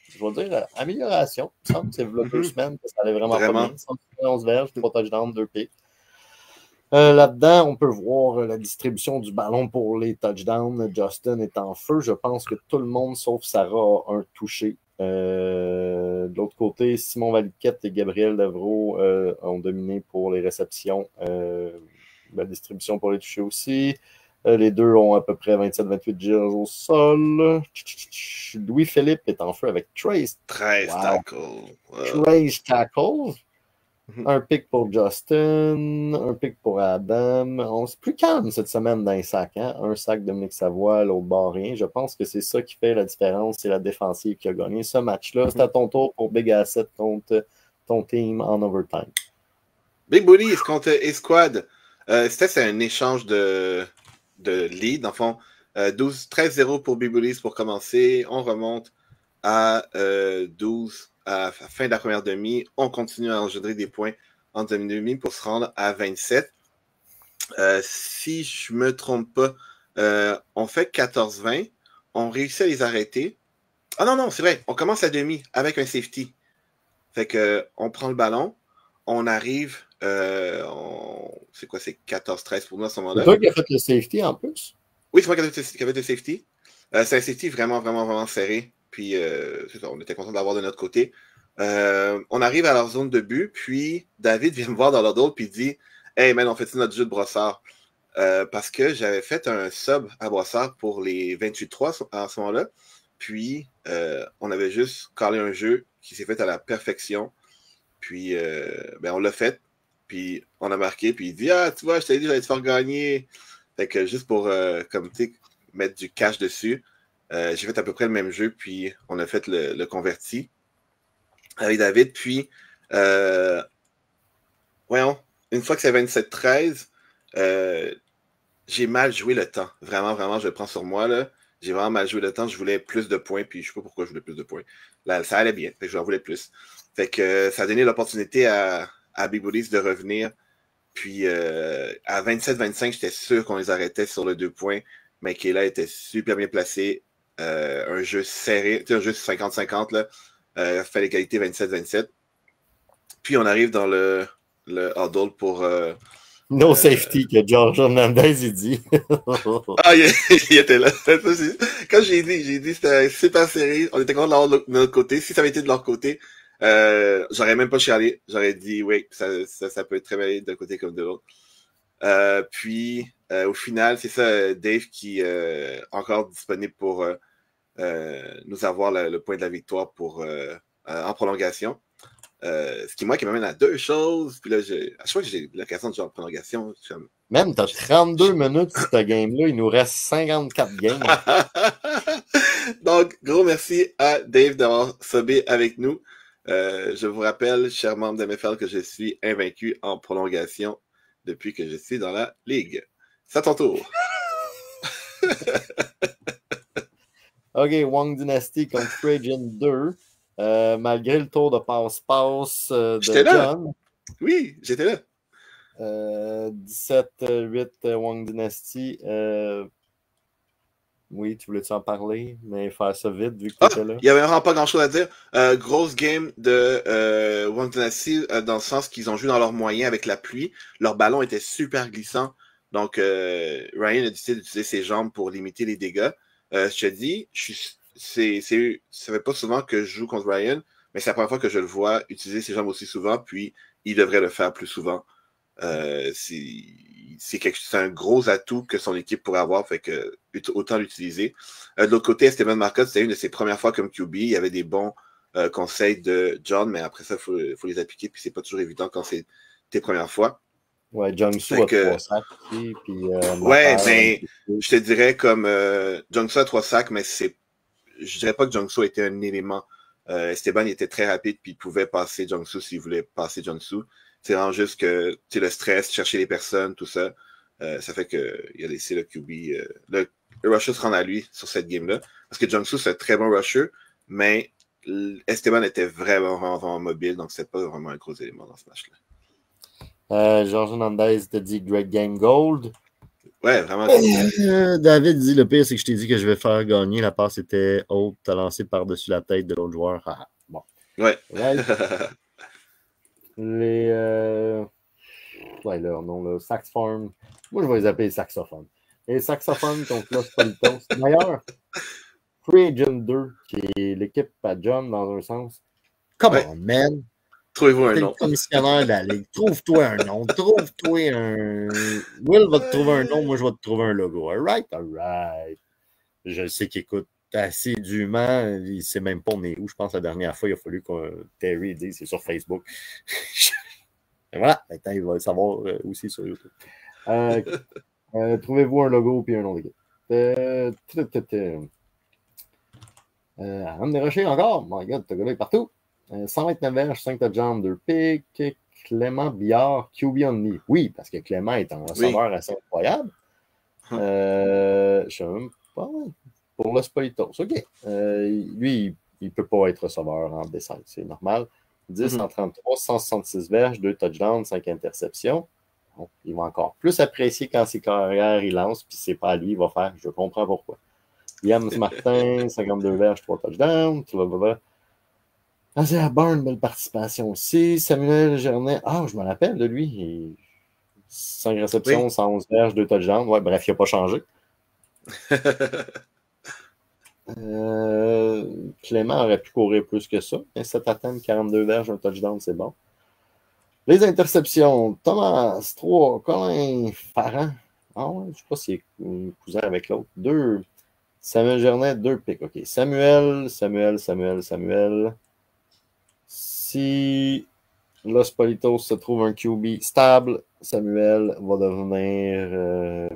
Speaker 2: Je vais dire amélioration. Il me semble que c'est le 2 semaines. Ça allait vraiment pas bien. 191 verges, 3 touchdowns, 2 picks. Là-dedans, on peut voir la distribution du ballon pour les touchdowns. Justin est en feu. Je pense que tout le monde, sauf Sarah, a un touché. De l'autre côté, Simon Valiquette et Gabriel Devreau ont dominé pour les réceptions. La distribution pour les touchés aussi. Les deux ont à peu près 27-28 girs au sol. Louis-Philippe est en feu avec 13
Speaker 1: tackles.
Speaker 2: Wow. 13 tackles. Un pick pour Justin, un pick pour Adam. On est plus calme cette semaine dans les sacs. Hein? Un sac de Dominique Savoie, l'autre barre rien. Je pense que c'est ça qui fait la différence. C'est la défensive qui a gagné ce match-là. C'est à ton tour pour Big Asset contre ton team en overtime.
Speaker 1: Big Bullies contre Esquad. C'était un échange de lead. En fond, 13-0 pour Big Bullies pour commencer. On remonte à 12 à la fin de la première demi. On continue à engendrer des points en demi pour se rendre à 27. Si je me trompe pas, on fait 14-20. On réussit à les arrêter. Ah non, c'est vrai. On commence la demi avec un safety. Fait que on prend le ballon. On arrive. C'est quoi, c'est 14-13 pour nous à ce moment-là.
Speaker 2: C'est toi qui as fait le safety en plus?
Speaker 1: Oui, c'est moi qui ai fait le safety. C'est un safety vraiment serré. Puis, c'est ça, on était content d'avoir de notre côté. On arrive à leur zone de but, puis David vient me voir dans l'autre puis dit « Hey man, on fait-tu notre jeu de brossard? » Parce que j'avais fait un sub à brossard pour les 28-3 à ce moment-là. Puis, on avait juste calé un jeu qui s'est fait à la perfection. Puis, on l'a fait. Puis, on a marqué. Puis, il dit « Ah, tu vois, je t'avais dit, j'allais te faire gagner. » Fait que juste pour, comme tu sais, mettre du cash dessus, j'ai fait à peu près le même jeu, puis on a fait le converti avec David. Puis, voyons, une fois que c'est 27-13, j'ai mal joué le temps. Vraiment, je le prends sur moi, là. J'ai vraiment mal joué le temps. Je voulais plus de points, puis je sais pas pourquoi je voulais plus de points. Là, ça allait bien, fait que j'en voulais plus. Fait que ça a donné l'opportunité à Big Bullies de revenir. Puis, à 27-25, j'étais sûr qu'on les arrêtait sur le 2 points. Mais Kayla était super bien placé. Un jeu serré, un jeu 50-50, là. Fait l'égalité 27-27. Puis on arrive dans le huddle pour.
Speaker 2: No safety, que George Hernandez, il dit.
Speaker 1: Ah, il était là. Quand j'ai dit c'était super serré. On était content de l'avoir de notre côté. Si ça avait été de leur côté, j'aurais même pas chialé. J'aurais dit, oui, ça peut être très bien d'un côté comme de l'autre. Puis, au final, c'est ça, Dave qui est encore disponible pour nous avoir le point de la victoire pour en prolongation. Ce qui, moi, qui m'amène à deux choses. Puis là, à chaque fois que j'ai l'occasion de jouer en prolongation, je suis comme...
Speaker 2: Même, t'as 32 minutes sur ce game-là. Il nous reste 54 games.
Speaker 1: Donc, gros merci à Dave d'avoir subé avec nous. Je vous rappelle, chers membres de MFL, que je suis invaincu en prolongation depuis que je suis dans la ligue. C'est à ton tour.
Speaker 2: OK, Wong Dynasty contre Trajan 2. Malgré le tour de passe-passe de John.
Speaker 1: Oui, j'étais là.
Speaker 2: 17-8 Wong Dynasty. Oui, tu voulais-tu en parler, mais faire ça vite vu que tu étais là.
Speaker 1: Il n'y avait vraiment pas grand-chose à dire. Grosse game de Wong Dynasty dans le sens qu'ils ont joué dans leurs moyens avec la pluie. Leur ballon était super glissant. Donc, Ryan a décidé d'utiliser ses jambes pour limiter les dégâts. Je te dis, ça fait pas souvent que je joue contre Ryan, mais c'est la première fois que je le vois utiliser ses jambes aussi souvent, puis il devrait le faire plus souvent. C'est un gros atout que son équipe pourrait avoir, fait que autant l'utiliser. De l'autre côté, Esteban Marcotte, c'était une de ses premières fois comme QB. Il y avait des bons conseils de John, mais après ça, faut les appliquer, puis c'est pas toujours évident quand c'est tes premières fois.
Speaker 2: Ouais, Jiangsu a 3 sacs aussi, puis
Speaker 1: ouais, mais je te dirais comme Jiangsu a 3 sacs, mais je dirais pas que Jiangsu était un élément. Esteban il était très rapide, puis il pouvait passer Jiangsu s'il voulait passer Jiangsu. C'est vraiment juste que le stress, chercher les personnes, tout ça, ça fait qu'il a laissé le QB, le rusher se rendre à lui sur cette game-là. Parce que Jiangsu, c'est un très bon rusher, mais Esteban était vraiment, vraiment, vraiment mobile, donc c'est pas vraiment un gros élément dans ce match-là.
Speaker 2: Georges Hernandez te dit Great Game Gold.
Speaker 1: Ouais, vraiment.
Speaker 2: David dit le pire, c'est que je t'ai dit que je vais faire gagner. La passe était haute, t'as lancé par-dessus la tête de l'autre joueur. Ah, bon.
Speaker 1: Ouais.
Speaker 2: Right. Ouais, leur nom, là, Saxophone. Moi, je vais les appeler saxophones. Les saxophones contre Los Politos. D'ailleurs, Free Agent 2, qui est l'équipe à John dans un sens. Come on, man.
Speaker 1: Trouvez-vous un nom.
Speaker 2: Le commissionnaire de la Ligue. Trouve-toi un nom. Trouve-toi un. Will va te trouver un nom, moi je vais te trouver un logo. Alright, alright. Je sais qu'il écoute assidûment. Il sait même pas on est où. Je pense que la dernière fois, il a fallu que Terry dise c'est sur Facebook. Et voilà. Maintenant, il va le savoir aussi sur YouTube. Trouvez-vous un logo puis un nom d'équipe. Anne Desrochers encore. My God, t'as gagné partout. 129 verges, 5 touchdowns, 2 picks. Clément Billard, QB only. Oui, parce que Clément est un receveur assez incroyable. Je sais même pas. Pour Los Politos, OK. Lui, il ne peut pas être receveur en descente, c'est normal. 10 en 33, 166 verges, 2 touchdowns, 5 interceptions. Bon, il va encore plus apprécier quand ses carrières il lance, puis c'est pas à lui, il va faire. Je comprends pourquoi. James Martin, 52 verges, 3 touchdowns. Isaiah Barnes, belle participation aussi. Samuel Gernet, je me rappelle de lui. 5 réceptions, 111 verges, 2 touchdowns. Ouais, bref, il n'a pas changé. Clément aurait pu courir plus que ça. 7 attempts, 42 verges, 1 touchdown, c'est bon. Les interceptions. Thomas, 3. Colin Farran. Ouais, je ne sais pas s'il est cousin avec l'autre. 2. Samuel Gernet, 2 picks. OK. Samuel. Si Los Politos se trouve un QB stable, Samuel va devenir...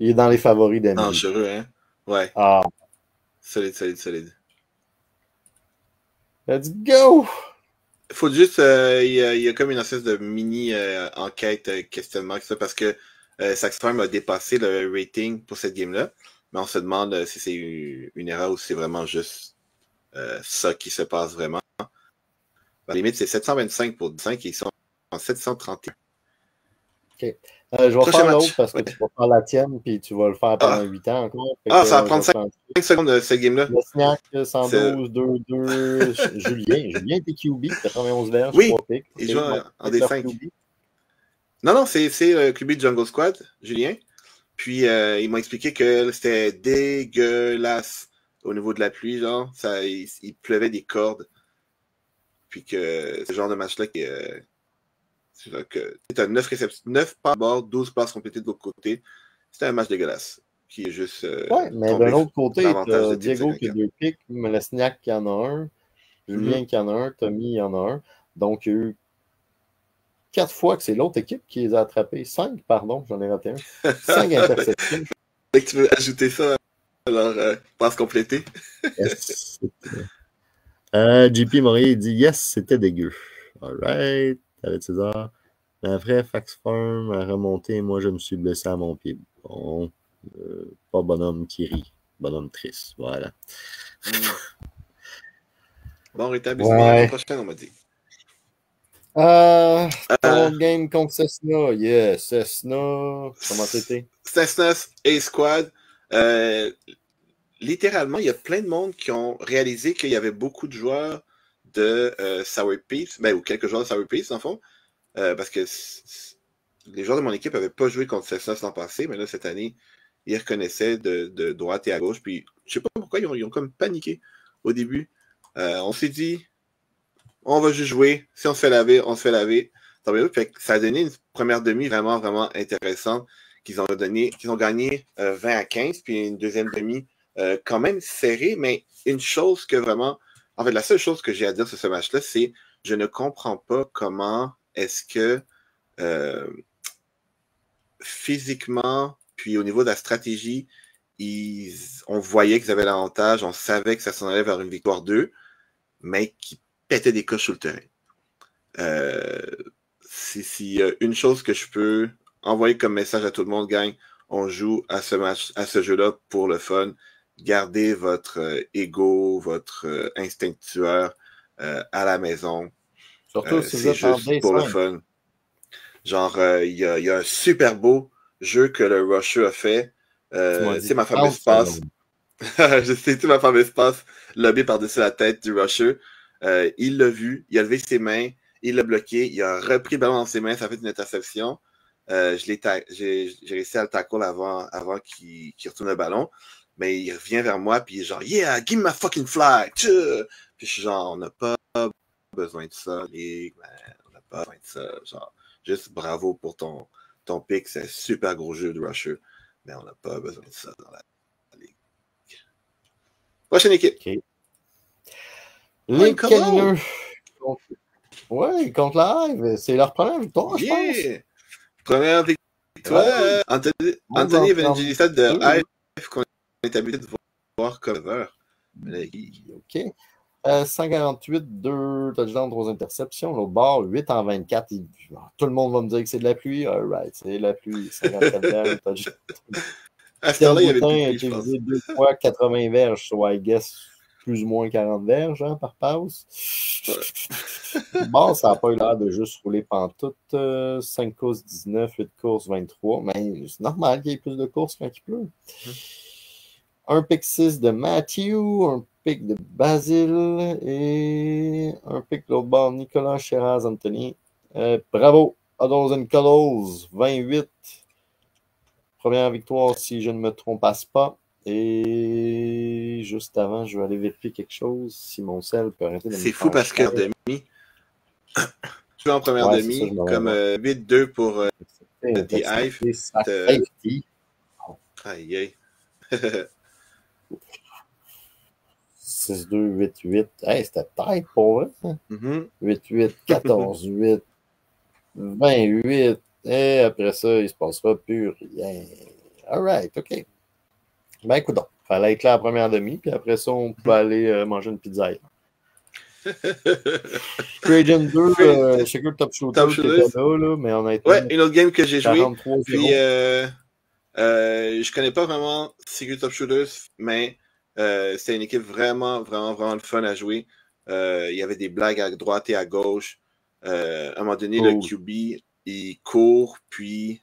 Speaker 2: il est dans les favoris d'Andy.
Speaker 1: Dangereux, hein? Ouais. Solide.
Speaker 2: Let's go!
Speaker 1: Faut juste... il y a comme une espèce de mini-enquête questionnement ça, parce que Saxfarm a dépassé le rating pour cette game-là, mais on se demande si c'est une erreur ou si c'est vraiment juste ça qui se passe vraiment. À la limite, c'est 725 pour 5 et ils sont en 731.
Speaker 2: OK. Je vais faire l'autre parce que tu vas faire la tienne puis tu vas le faire pendant 8 ans encore.
Speaker 1: Ça va prendre 5 secondes cette game-là.
Speaker 2: Lesniak, 112, 2-2. Julien était QB, 91 verges, 3 picks.
Speaker 1: Il joue en D5. Non, c'est le QB de Jungle Squad, Julien. Puis il m'a expliqué que c'était dégueulasse au niveau de la pluie, genre. Il pleuvait des cordes. Puis que ce genre de match-là qui tu as 9 passes à bord, 12 passes complétées de l'autre côté. C'était un match dégueulasse. Qui est juste.
Speaker 2: Mais d'un autre côté, tu as Diego qui a 2 picks, Lesniak qui en a un, Julien qui en a un, Tommy qui en a un. Donc, il y a eu 4 fois que c'est l'autre équipe qui les a attrapés. 5, pardon, j'en ai raté un. 5 interceptions.
Speaker 1: Tu veux ajouter ça à leur passe complétée?
Speaker 2: Yes. JP Morier dit yes, c'était dégueu. Alright, David César. Mais après, Fax Farm a remonté, moi je me suis blessé à mon pied. Bon, pas bonhomme qui rit, bonhomme triste, voilà.
Speaker 1: Bon rétablissement l'année prochaine, on m'a dit.
Speaker 2: Ton game contre Cessna, yes, Cessna, comment c'était?
Speaker 1: Cessna A-Squad, littéralement, il y a plein de monde qui ont réalisé qu'il y avait beaucoup de joueurs de Sour Peace, ou quelques joueurs de Sour Peace, en fond, parce que les joueurs de mon équipe n'avaient pas joué contre Cessna l'an passé, mais là, cette année, ils reconnaissaient de droite et à gauche. Puis, je sais pas pourquoi, ils ont comme paniqué au début. On s'est dit, on va juste jouer. Si on se fait laver, on se fait laver. Fait que ça a donné une première demi vraiment, vraiment intéressante qu'ils ont gagné 20-15, puis une deuxième demi quand même serrée, mais une chose que vraiment... En fait, la seule chose que j'ai à dire sur ce match-là, c'est je ne comprends pas comment est-ce que physiquement, puis au niveau de la stratégie, on voyait qu'ils avaient l'avantage, on savait que ça s'en allait vers une victoire 2, mais qu'ils pétaient des coches sur le terrain. S'il y a une chose que je peux envoyer comme message à tout le monde, gang, on joue à ce jeu-là pour le fun. Gardez votre ego, votre instinct tueur à la maison.
Speaker 2: Surtout si
Speaker 1: c'est juste pour le fun. Genre, il y a un super beau jeu que le Rusher a fait. C'est ma fameuse passe. Je sais, c'est ma fameuse passe lobée par-dessus la tête du Rusher. Il l'a vu, il a levé ses mains, il l'a bloqué, il a repris le ballon dans ses mains, ça a fait une interception. J'ai réussi à le tackle avant qu'il retourne le ballon. Mais il revient vers moi, puis il est genre, yeah, give me my fucking flag. Puis je suis genre, on n'a pas besoin de ça, Ligue, man. On n'a pas besoin de ça. Genre, juste bravo pour ton pick. C'est un super gros jeu de Rusher. Mais on n'a pas besoin de ça dans la Ligue. Prochaine équipe.
Speaker 2: Okay. Les Cardinals. Ouais, contre la Hive. C'est leur première victoire, je pense.
Speaker 1: Première victoire. Anthony Evangelista de Hive qu'on est habitué de voir comme heure.
Speaker 2: OK. 148, 2 touchdowns, 3 interceptions. L'autre bord, 8 en 24. Tout le monde va me dire que c'est de la pluie. All right, c'est de la pluie. 54 verges, touchdown.
Speaker 1: À ce temps-là, il y avait
Speaker 2: a été visé 2 fois 80 verges, soit, I guess, plus ou moins 40 verges par passe. Bon, ça n'a pas eu l'air de juste rouler pantoute. 5 courses, 19, 8 courses, 23. Mais c'est normal qu'il y ait plus de courses quand il pleut. Un pick 6 de Matthew, un pick de Basile et un pick l'autre bord, Nicolas Sheraz-Anthony. Bravo, Huddles and Cuddles, 28. Première victoire, si je ne me trompe pas. Et juste avant, je vais aller vérifier quelque chose. Si mon sel peut arrêter de me...
Speaker 1: C'est fou parce qu'en demi, tu es en première demi, comme 8-2 pour The Hive. Aïe, aïe.
Speaker 2: 6-2, 8-8. Hey, c'était tête pour eux. 8-8, 14-8, 28. Et après ça, il ne se passera plus rien. All right, OK. Ben, écoute donc. Il fallait être là la première demi, puis après ça, on pouvait aller manger une pizza. Trajan 2, Shaker Top Shooter, t'étais là, mais on a été...
Speaker 1: Ouais, une autre game que j'ai joué. Puis, je connais pas vraiment Secret Top Shooters, mais c'était une équipe vraiment, vraiment, vraiment le fun à jouer. Il y avait des blagues à droite et à gauche. À un moment donné, le QB, il court, puis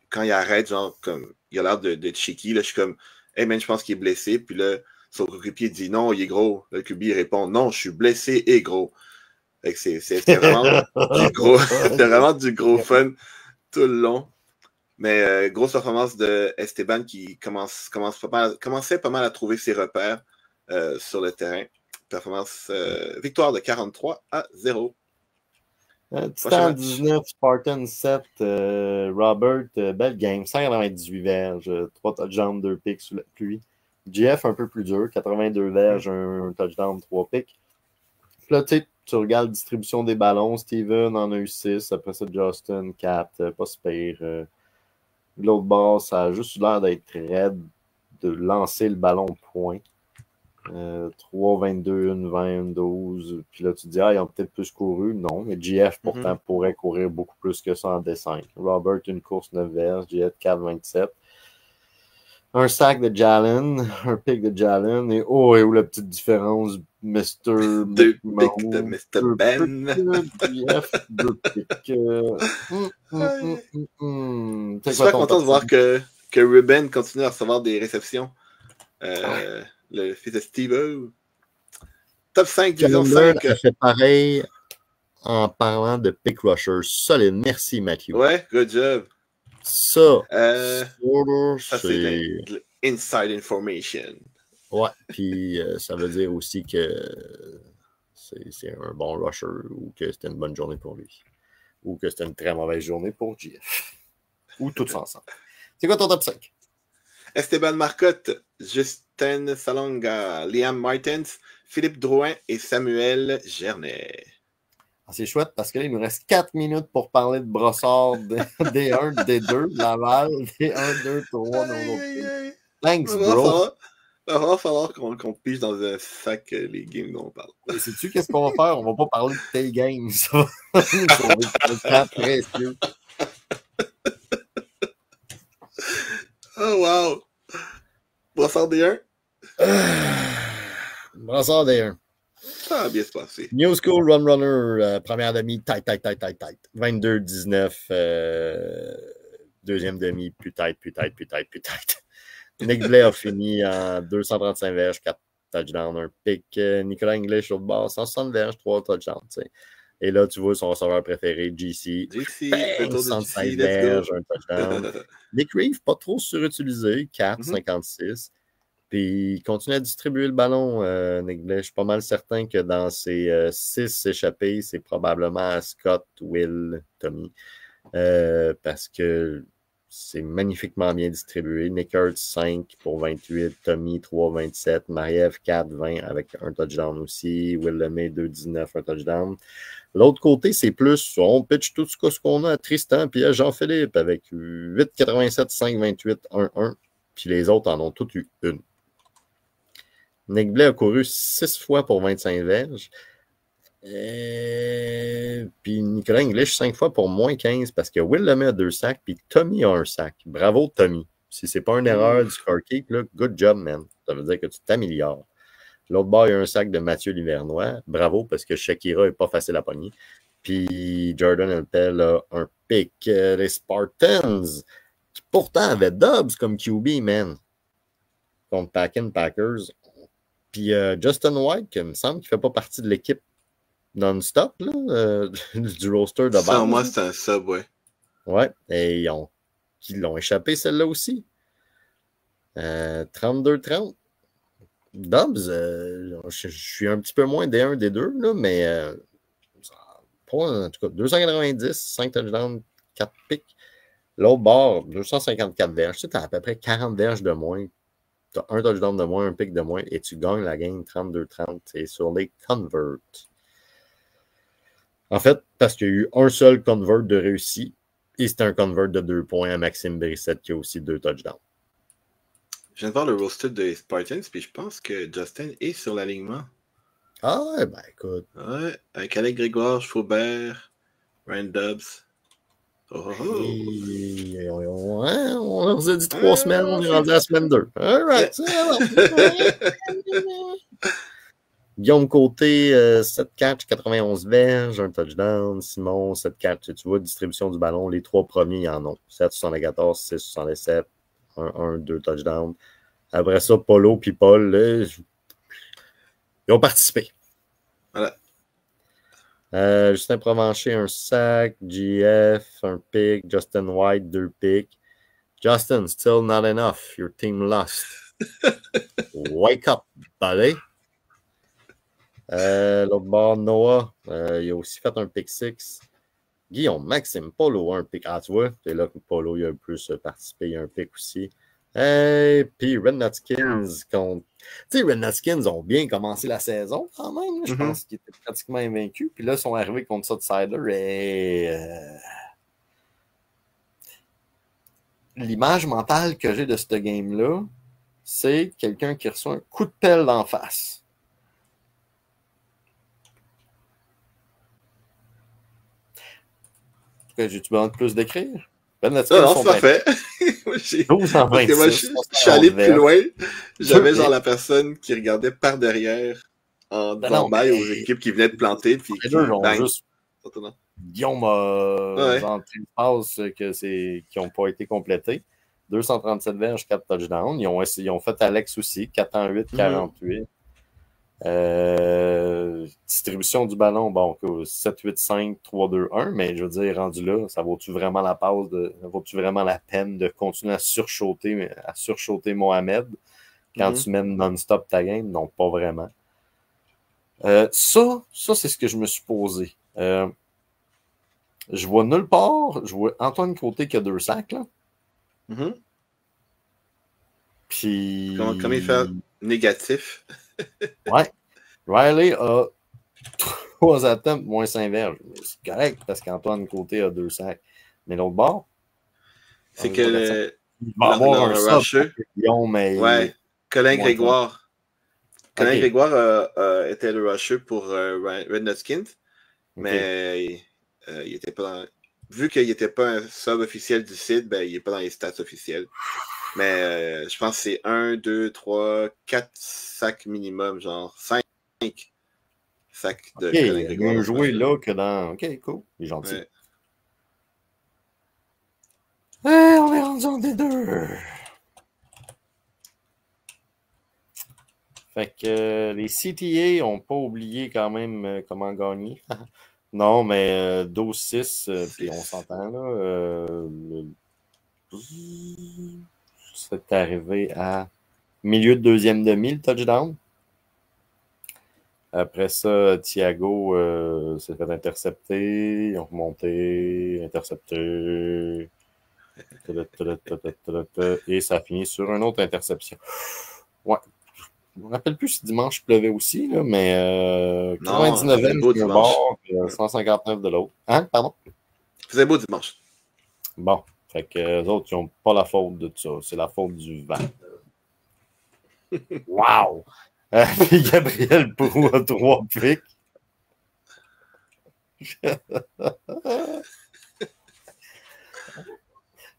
Speaker 1: quand il arrête, genre, comme il a l'air d'être shaky, là, je suis comme, hey man, je pense qu'il est blessé. Puis là, son coéquipier dit non, il est gros. Le QB il répond non, je suis blessé et gros. C'était vraiment du gros, c'était vraiment du gros fun tout le long. Mais grosse performance de Esteban qui commençait pas mal à trouver ses repères sur le terrain. Victoire de 43-0.
Speaker 2: Titan 19, Spartan 7, Robert, belle game, 198 verges, 3 touchdowns, 2 picks sous la pluie. GF un peu plus dur, 82 verges, un touchdown, 3 picks. Puis là, tu regardes la distribution des ballons, Steven en a eu 6, après ça Justin, 4, pas super. L'autre bord, ça a juste l'air d'être raide de lancer le ballon au point. 3, 22, 1, 20, 1, 12. Puis là, tu te dis, ils ont peut-être plus couru. Non, mais GF, pourtant, pourrait courir beaucoup plus que ça en D5. Robert, une course 9 verges. GF, 4, 27. Un sac de Jalen, un pick de Jalen. Et où la petite différence, Mr.
Speaker 1: Deux picks de Mr. Ben.
Speaker 2: GF, 2 picks.
Speaker 1: Je suis super content de voir que Ruben continue à recevoir des réceptions. Le fils de Steve. Top 5, division 5.
Speaker 2: A fait pareil en parlant de pick rushers solide. Merci, Matthew.
Speaker 1: Ouais, good job.
Speaker 2: Ça,
Speaker 1: ça c'est de l'inside information.
Speaker 2: Ouais, puis ça veut dire aussi que c'est un bon rusher ou que c'était une bonne journée pour lui. Ou que c'était une très mauvaise journée pour JF. Ou tous ensemble. C'est quoi ton top 5?
Speaker 1: Esteban Marcotte, Justin Salonga, Liam Martens, Philippe Drouin et Samuel Gernet.
Speaker 2: C'est chouette parce que là, il nous reste 4 minutes pour parler de Brossard, D1, D2, Laval, D1, 2, 3, non. Thanks, bro.
Speaker 1: Il va falloir qu'on pige dans un sac les games dont on parle.
Speaker 2: Et sais-tu qu'est-ce qu'on va faire? On va pas parler de tes games. Ça va nous sauver précieux.
Speaker 1: Oh, wow! Brossard D1?
Speaker 2: Brossard D1.
Speaker 1: Ça va bien se passer.
Speaker 2: New School Run Runner, première demi, tight. 22-19, deuxième demi, plus tight. Nick Blais a fini en 235 verges, 4 touchdowns, un pick. Nicolas English au bord, 160 verges, 3 touchdowns. T'sais. Et là, tu vois son receveur préféré, GC. 116 verges, un touchdown. Nick Reeve, pas trop surutilisé, 4, 56. Puis il continue à distribuer le ballon, Nick Blais. Je suis pas mal certain que dans ses 6 échappés, c'est probablement Scott, Will, Tommy. Parce que c'est magnifiquement bien distribué. Nick Hurts, 5 pour 28. Tommy, 3, 27. Marie-Ève, 4, 20 avec un touchdown aussi. Will Lemay, 2, 19, un touchdown. L'autre côté, c'est plus, on pitch tout ce qu'on a à Tristan puis à Jean-Philippe avec 8, 87, 5, 28, 1, 1. Puis les autres en ont toutes eu une. Nick Blais a couru 6 fois pour 25 verges. Puis Nicolas English 5 fois pour moins 15 parce que Will Lemay a 2 sacs puis Tommy a 1 sac. Bravo Tommy. Si c'est pas une erreur du scorekeep, là, good job, man. Ça veut dire que tu t'améliores. L'autre bord, il y a un sac de Mathieu Livernois. Bravo parce que Shakira n'est pas facile à pogner. Puis Jordan Elpel a un pick. Les Spartans, qui pourtant avaient Dobbs comme QB, man. Contre Packers. Puis Justin White, qui me semble qu'il ne fait pas partie de l'équipe non-stop, là, du roster de base.
Speaker 1: Ça, moi, c'est un sub, ouais.
Speaker 2: Ouais, et ils l'ont échappé, celle-là aussi. 32-30. Dobbs, je suis un petit peu moins D1, D2, là, mais en tout cas, 290, 5 touchdowns, 4 picks. L'autre bord, 254 verges. Tu sais, as à peu près 40 verges de moins. Tu as un touchdown de moins, un pick de moins, et tu gagnes la game 32-30. C'est sur les converts. En fait, parce qu'il y a eu un seul convert de réussi, et c'est un convert de 2 points à Maxime Brissette qui a aussi 2 touchdowns.
Speaker 1: Je viens de voir le roster des Spartans, puis je pense que Justin est sur l'alignement.
Speaker 2: Ah ouais, ben écoute.
Speaker 1: Ouais, avec Alec Grégoire, Faubert, Ryan Dobbs. Oh.
Speaker 2: On leur a dit 3 semaines, on est rendu à la semaine 2. All right. Guillaume Côté, 7 catch, 91 verges, un touchdown. Simon, 7 catch. Tu vois, distribution du ballon, les 3 premiers, ils en ont. 7, 74, 6, 77, 1, 2 touchdowns. Après ça, Polo puis Paul, là, ils ont participé.
Speaker 1: Voilà.
Speaker 2: Justin Provencher, un sac. GF, un pick. Justin White, 2 picks. Justin, still not enough. Your team lost. Wake up, buddy. L'autre bord, Noah, il a aussi fait un pick 6. Guillaume, Maxime, Polo, un pick. Ah, tu vois, c'est là que Polo il a plus participé. Il y a un pick aussi. Et puis Red Nutskins contre. Tu sais, Red Nutskins ont bien commencé la saison quand même. Je pense qu'ils étaient pratiquement invaincus. Puis là, ils sont arrivés contre Southsider et. L'image mentale que j'ai de ce game-là, c'est quelqu'un qui reçoit un coup de pelle d'en face. J'ai-tu besoin de plus d'écrire?
Speaker 1: Non, c'est parfait. Je suis allé plus loin. J'avais genre la personne qui regardait par derrière en bail aux équipes qui venaient de planter. Puis
Speaker 2: les deux ont juste... Guillaume a rentré une passe qui n'ont pas été complétées. 237 verges, 4 touchdowns. Ils ont fait Alex aussi, 4 en 8, 48. Distribution du ballon, bon, 7-8-5, 3-2-1, mais je veux dire, rendu là, ça vaut-tu vraiment la passe, ça vaut-tu vraiment la peine de continuer à surshooter Mohamed quand tu mènes non-stop ta game? Non, pas vraiment. Ça c'est ce que je me suis posé. Je vois nulle part, je vois Antoine Côté qui a 2 sacs, là. Puis...
Speaker 1: Comment il fait négatif?
Speaker 2: Ouais. Riley a 3 attempts, moins 5 verges. C'est correct parce qu'Antoine Côté a 2 sacs. Mais l'autre bord,
Speaker 1: c'est que
Speaker 2: il va avoir un sub
Speaker 1: rusher.
Speaker 2: mais...
Speaker 1: Ouais, Colin Grégoire. Colin Grégoire était le rusher pour Red Nutskins, mais il était pas dans... Vu qu'il n'était pas un sub officiel du site, ben, il n'est pas dans les stats officiels. Mais je pense que c'est 1, 2, 3, 4 sacs minimum, genre 5 sacs de Colin Grégoire.
Speaker 2: Mieux joué là que dans... OK, cool. Il est gentil. Ouais. On est rendu en D2. Fait que les CTA n'ont pas oublié quand même comment gagner. Non, mais 12-6, puis on s'entend là. C'est arrivé à milieu de deuxième demi, le touchdown. Après ça, Thiago s'est fait intercepter. Ils ont remonté, intercepté. Et ça a fini sur une autre interception. Ouais. Je ne me rappelle plus si dimanche il pleuvait aussi, là, mais 99e d'un bord, 159 de l'autre. Hein, pardon?
Speaker 1: Il faisait beau dimanche.
Speaker 2: Bon, fait que les autres, ils n'ont pas la faute de ça. C'est la faute du vent. Wow! Puis Gabriel Proulx a 3 pics.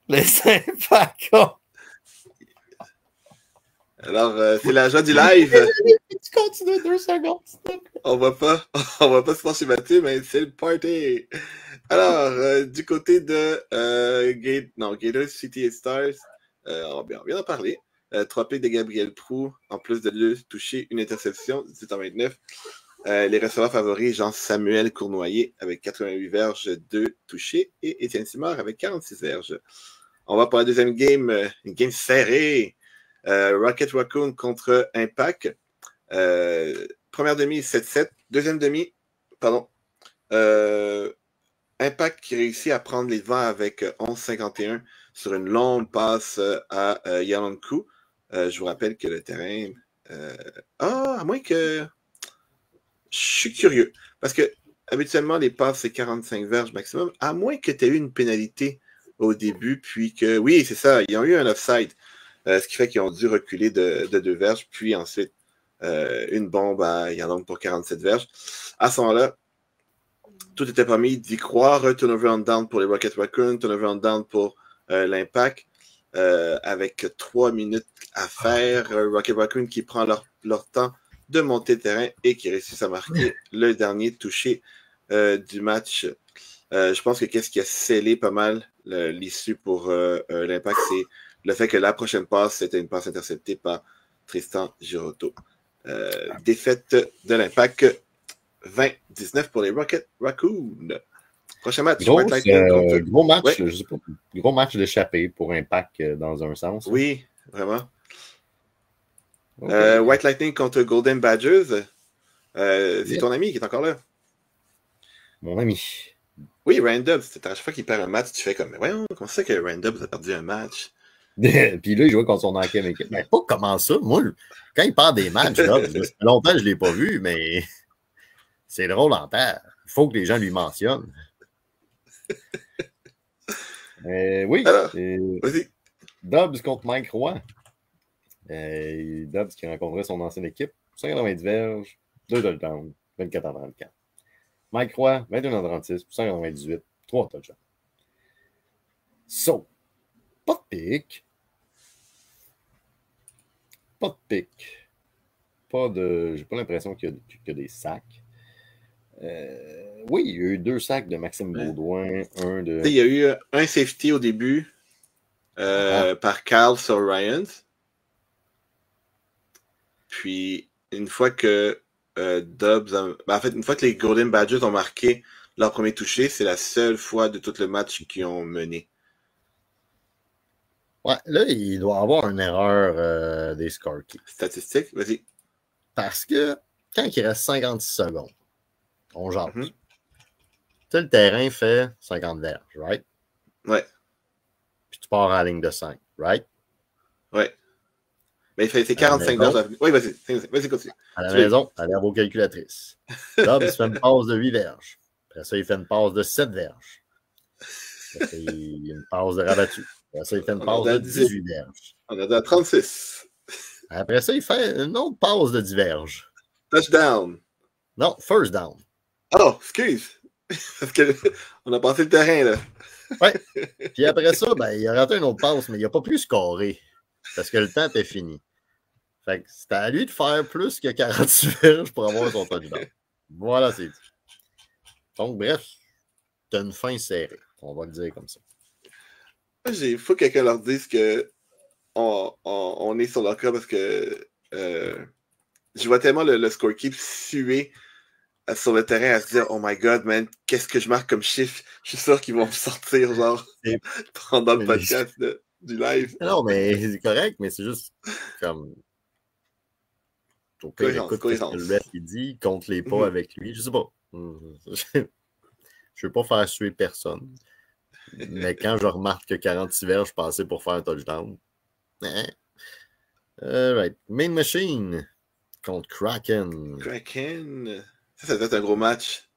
Speaker 2: Les Impacts.
Speaker 1: Alors, c'est la joie du live.
Speaker 2: Tu continues 2 secondes.
Speaker 1: On va pas se pencher Mathieu, mais c'est le party. Alors, du côté de Gators City Stars, on vient d'en parler. 3 pics de Gabriel Proulx, en plus de 2 touchés, une interception, 18-29. Les receveurs favoris, Jean-Samuel Cournoyer avec 88 verges, 2 touchés, et Étienne Simard avec 46 verges. On va pour la deuxième game, une game serrée. Rocket Raccoon contre Impact. Première demi, 7-7. Deuxième demi, Impact qui réussit à prendre les devants avec 11-51 sur une longue passe à Yalankou. Je vous rappelle que le terrain... à moins que... Je suis curieux. Parce que habituellement, les passes, c'est 45 verges maximum, à moins que tu aies eu une pénalité au début, puis que... Oui, c'est ça, ils ont eu un offside. Ce qui fait qu'ils ont dû reculer de 2 verges, puis ensuite une bombe à Yalankou pour 47 verges. À ce moment-là, tout était permis d'y croire. Turnover on down pour les Rocket Raccoon, turnover on down pour l'Impact, avec 3 minutes à faire. Rocket Raccoon qui prend leur temps de monter le terrain et qui réussit à marquer le dernier touché du match. Je pense que qu'est-ce qui a scellé pas mal l'issue pour l'Impact, c'est le fait que la prochaine passe, c'était une passe interceptée par Tristan Girotto. Défaite de l'Impact, 20-19 pour les Rocket Raccoon. Prochain match.
Speaker 2: Gros match, ouais. Je sais pas, gros match d'échappée pour Impact dans un sens.
Speaker 1: Oui, vraiment. Okay. White Lightning contre Golden Badgers. C'est ton ami qui est encore là.
Speaker 2: Mon ami.
Speaker 1: Oui, Ryan Dubs. À chaque fois qu'il perd un match, tu fais comme, mais voyons, comment c'est que Ryan Dubs a perdu un match?
Speaker 2: Puis là, il jouait contre son ancienne équipe. Mais pas comment ça. Moi, quand il perd des matchs, là, ça fait longtemps que je ne l'ai pas vu, mais c'est drôle en terre. Il faut que les gens lui mentionnent. Oui.
Speaker 1: Vas-y.
Speaker 2: Dubs contre Mike Roy. Dubs qui rencontrait son ancienne équipe. 190 verges, 2 touchdowns, 24 à 34. Mike Roy, 21 à 36, 198, 3 touchdowns. So, pas de pic. Pas de pic. J'ai pas l'impression qu'il y a des sacs. Oui, il y a eu 2 sacs de Maxime Baudouin, un de...
Speaker 1: Il y a eu un safety au début par Carl sur Ryans. Puis, une fois que Dubs, en fait, une fois que les Golden Badgers ont marqué leur premier touché, c'est la seule fois de tout le match qu'ils ont mené.
Speaker 2: Ouais, là, il doit y avoir une erreur des scorekeepers.
Speaker 1: Statistique, vas-y.
Speaker 2: Parce que quand il reste 56 secondes, on jase.
Speaker 1: Mhm.
Speaker 2: Tu sais, le terrain fait 50 verges, right?
Speaker 1: Ouais,
Speaker 2: Puis tu pars à la ligne de 5, right?
Speaker 1: ouais. Mais c'est
Speaker 2: À la
Speaker 1: 45
Speaker 2: maison,
Speaker 1: verges. Oui, vas-y, continue.
Speaker 2: à la
Speaker 1: Tu l'as eu.
Speaker 2: maison, allez à vos calculatrices. Dobbs fait une passe de 8 verges. Après ça, il fait une passe de 7 verges. Après ça, il y a une passe de rabattu. Après ça, il fait une
Speaker 1: On
Speaker 2: passe
Speaker 1: est à
Speaker 2: de
Speaker 1: 18.
Speaker 2: 18 verges.
Speaker 1: On est à 36.
Speaker 2: Après ça, il fait une autre passe de 10 verges.
Speaker 1: Touchdown.
Speaker 2: Non, first down.
Speaker 1: Oh, excuse. Parce que on a passé le terrain, là.
Speaker 2: Ouais. Puis après ça, ben, il a raté une autre passe, mais il n'a pas pu scorer. Parce que le temps était fini. Fait que c'était à lui de faire plus que 48 verges pour avoir son touchdown. Voilà, c'est dit. Donc, bref, t'as une fin serrée. On va le dire comme ça.
Speaker 1: Il faut que quelqu'un leur dise que on est sur leur cas parce que je vois tellement le scorekeep suer sur le terrain à se dire « Oh my God, man, qu'est-ce que je marque comme chiffre? » Je suis sûr qu'ils vont me sortir, genre, pendant le podcast du live.
Speaker 2: Non, mais c'est correct, mais c'est juste comme... Au pire, écoute ce que le ref il dit, compte les pas avec lui. Je sais pas. Je veux pas faire suer personne. Mais quand je remarque que 46 verges passés pour faire un touchdown, right. Main Machine contre Kraken.
Speaker 1: Kraken, ça doit être un gros match.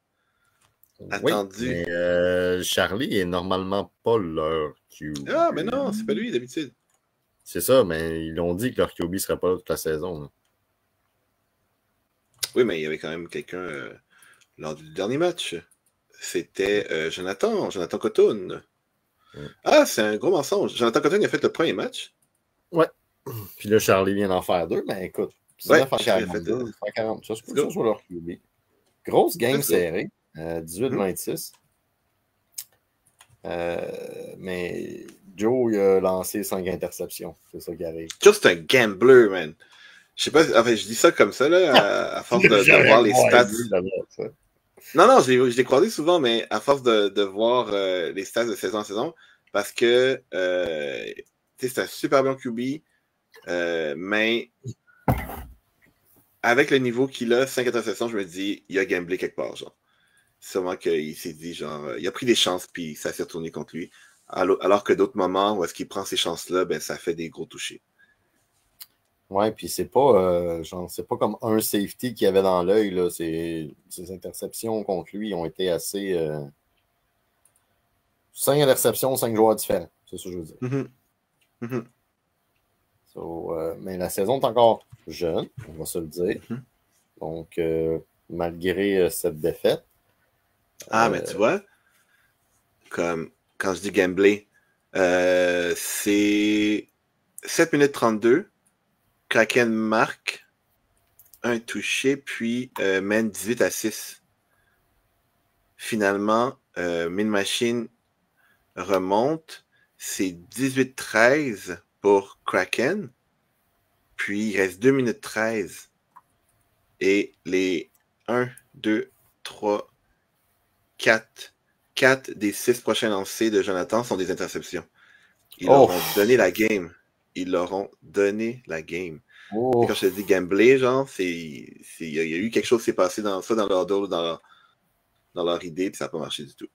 Speaker 1: Attendu.
Speaker 2: Oui, mais Charlie est normalement pas leur QB.
Speaker 1: Ah, mais non, c'est pas lui d'habitude.
Speaker 2: C'est ça, mais ils l'ont dit que leur QB serait pas là toute la saison. Là.
Speaker 1: Oui, mais il y avait quand même quelqu'un lors du dernier match. C'était Jonathan Cotton. Ah, c'est un gros mensonge. Jonathan Cotton, il a fait le premier match.
Speaker 2: Ouais. Puis là, Charlie vient d'en faire deux, mais écoute.
Speaker 1: Ouais,
Speaker 2: Charlie a fait 40. Ça se peut que ça soit leur QB. Grosse game serrée. 18-26. Mais Joe, il a lancé 5 interceptions. C'est ça qui arrive.
Speaker 1: Joe, c'est un gambler, man. Je sais pas, enfin, je dis ça comme ça, là, à force de voir les stats. Non, je l'ai croisé souvent, mais à force de voir les stats de saison en saison, parce que c'est un super bon QB, mais avec le niveau qu'il a, 5 interceptions, je me dis, il a gamblé quelque part, genre. Sûrement qu'il s'est dit, genre, il a pris des chances, puis ça s'est retourné contre lui. Alors que d'autres moments où est-ce qu'il prend ces chances-là, ben, ça fait des gros touchés.
Speaker 2: Ouais, puis c'est pas c'est pas comme un safety qu'il y avait dans l'œil, là. Ces interceptions contre lui ont été assez 5 interceptions, 5 joueurs différents. C'est ça que je veux dire.
Speaker 1: Mm-hmm. Mm-hmm.
Speaker 2: So, mais la saison est encore jeune, on va se le dire. Mm-hmm. Donc, malgré cette défaite.
Speaker 1: Mais tu vois, comme quand je dis gambler, c'est 7 minutes 32. Kraken marque un touché, puis mène 18-6. Finalement, Min Machine remonte. C'est 18-13 pour Kraken. Puis il reste 2 minutes 13. Et les 1, 2, 3, 4 des 6 prochains lancers de Jonathan sont des interceptions. Ils leur ont donné la game. Ils leur ont donné la game. Quand je te dis gambler, genre, il y a eu quelque chose qui s'est passé dans leur dos, dans leur idée, puis ça n'a pas marché du tout.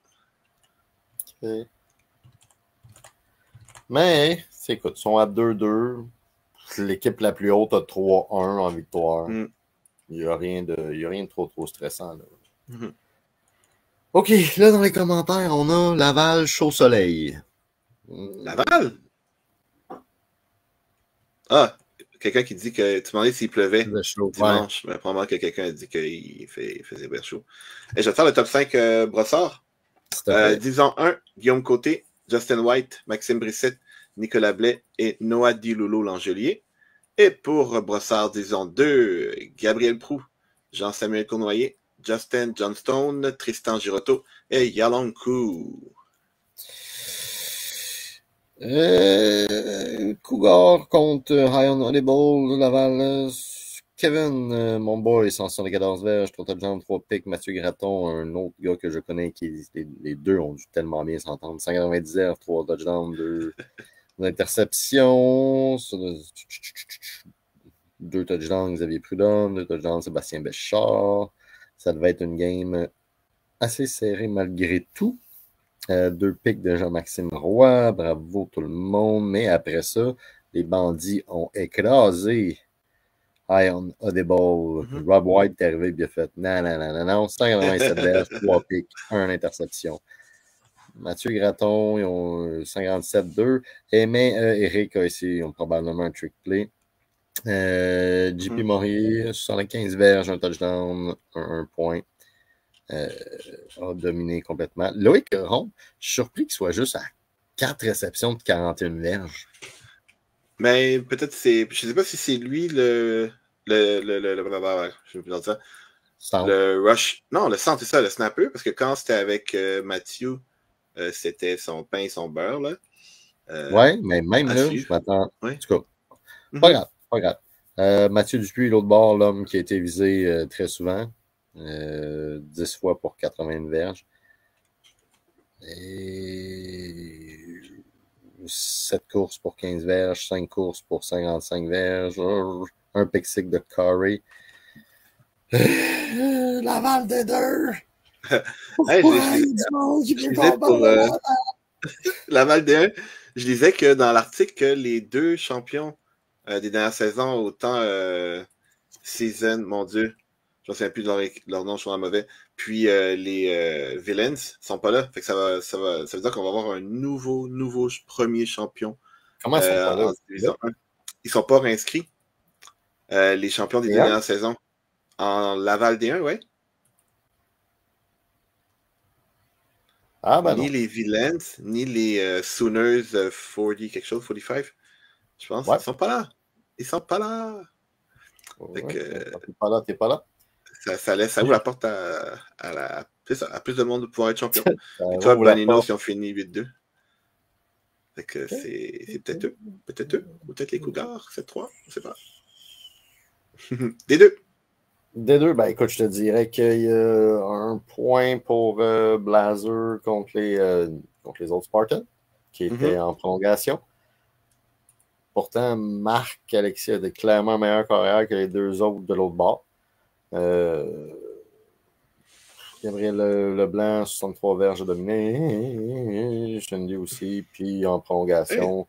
Speaker 2: Okay. Mais, écoute, ils sont à 2-2. L'équipe la plus haute a 3-1 en victoire. Il n'y a rien de trop stressant. Là.
Speaker 1: Mm-hmm.
Speaker 2: OK, là, dans les commentaires, on a Laval Chaud-Soleil.
Speaker 1: Laval? Ah, quelqu'un qui dit que tu demandais s'il pleuvait dimanche. Ouais. Mais probablement que quelqu'un a dit qu'il faisait bien chaud. Et je vais te faire le top 5 Brossard. Division 1, Guillaume Côté, Justin White, Maxime Brissette, Nicolas Blais et Noah Diloulou Langelier. Et pour Brossard, Division 2, Gabriel Proux, Jean-Samuel Cournoyer, Justin Johnstone, Tristan Girotto et Yalong Koo.
Speaker 2: Cougar contre High on Audible, Laval Kevin, mon boy, 174 verges, 3 touchdowns, 3 picks. Mathieu Gratton, un autre gars que je connais, les deux ont dû tellement bien s'entendre. 190 verges, 3 touchdowns, 2 interceptions. 2 touchdowns, Xavier Prudhomme, 2 touchdowns, Sébastien Béchard. Ça devait être une game assez serrée malgré tout. 2 picks de Jean-Maxime Roy. Bravo tout le monde. Mais après ça, les bandits ont écrasé High on Audible. Rob White est arrivé et il a fait non. 187 verges, 3 picks, 1 interception. Mathieu Gratton, ils ont 57-2. Mais Eric a ici, ils ont probablement un trick play. JP Morier, 75 verges, 1 touchdown, 1 point. A dominé complètement. Loïc Caron, je suis surpris qu'il soit juste à 4 réceptions de 41 verges.
Speaker 1: Mais peut-être c'est. Je sais pas si c'est lui je vais vous dire ça.
Speaker 2: Centre.
Speaker 1: Le rush. Non, le centre, c'est ça, le snapper. Parce que quand c'était avec Mathieu, c'était son pain et son beurre. Là.
Speaker 2: Ouais, mais même là, je m'attends.
Speaker 1: Ouais.
Speaker 2: En tout cas, pas grave. Mathieu Dupuis, l'autre bord, l'homme qui a été visé très souvent. 10 fois pour 80 verges. Et 7 courses pour 15 verges, 5 courses pour 55 verges, un pick six de Curry. Laval des deux!
Speaker 1: Laval des 1, je disais que dans l'article que les 2 champions des dernières saisons, autant Season, mon Dieu, je ne me souviens plus de leur nom, je suis mauvais, puis les Villains sont pas là. Fait que ça veut dire qu'on va avoir un nouveau premier champion.
Speaker 2: Comment ils sont pas là?
Speaker 1: En division 1. Ils sont pas réinscrits. Les champions des dernières saisons. En Laval D1, ouais.
Speaker 2: Ah, ben
Speaker 1: ni
Speaker 2: non.
Speaker 1: les Villains, ni les Sooners 40 quelque chose, 45. Je pense.
Speaker 2: Ouais.
Speaker 1: Ils sont pas là. Ils sont pas là.
Speaker 2: Ouais, t'es pas là.
Speaker 1: Ça ouvre la porte à plus de monde de pouvoir être champion. Et toi, Bonino, si on finit 8-2. Fait que c'est peut-être eux. Peut-être eux. Ou peut-être les Cougars, 7-3. Je sais pas. Des deux.
Speaker 2: Des deux, ben écoute, je te dirais qu'il y a un point pour Blazer contre les autres Spartans, qui étaient en prolongation. Pourtant, Marc Alexis a clairement meilleur carrière que les 2 autres de l'autre bord. Gabriel Leblanc, 63 verges dominé. Shindy aussi, puis en prolongation.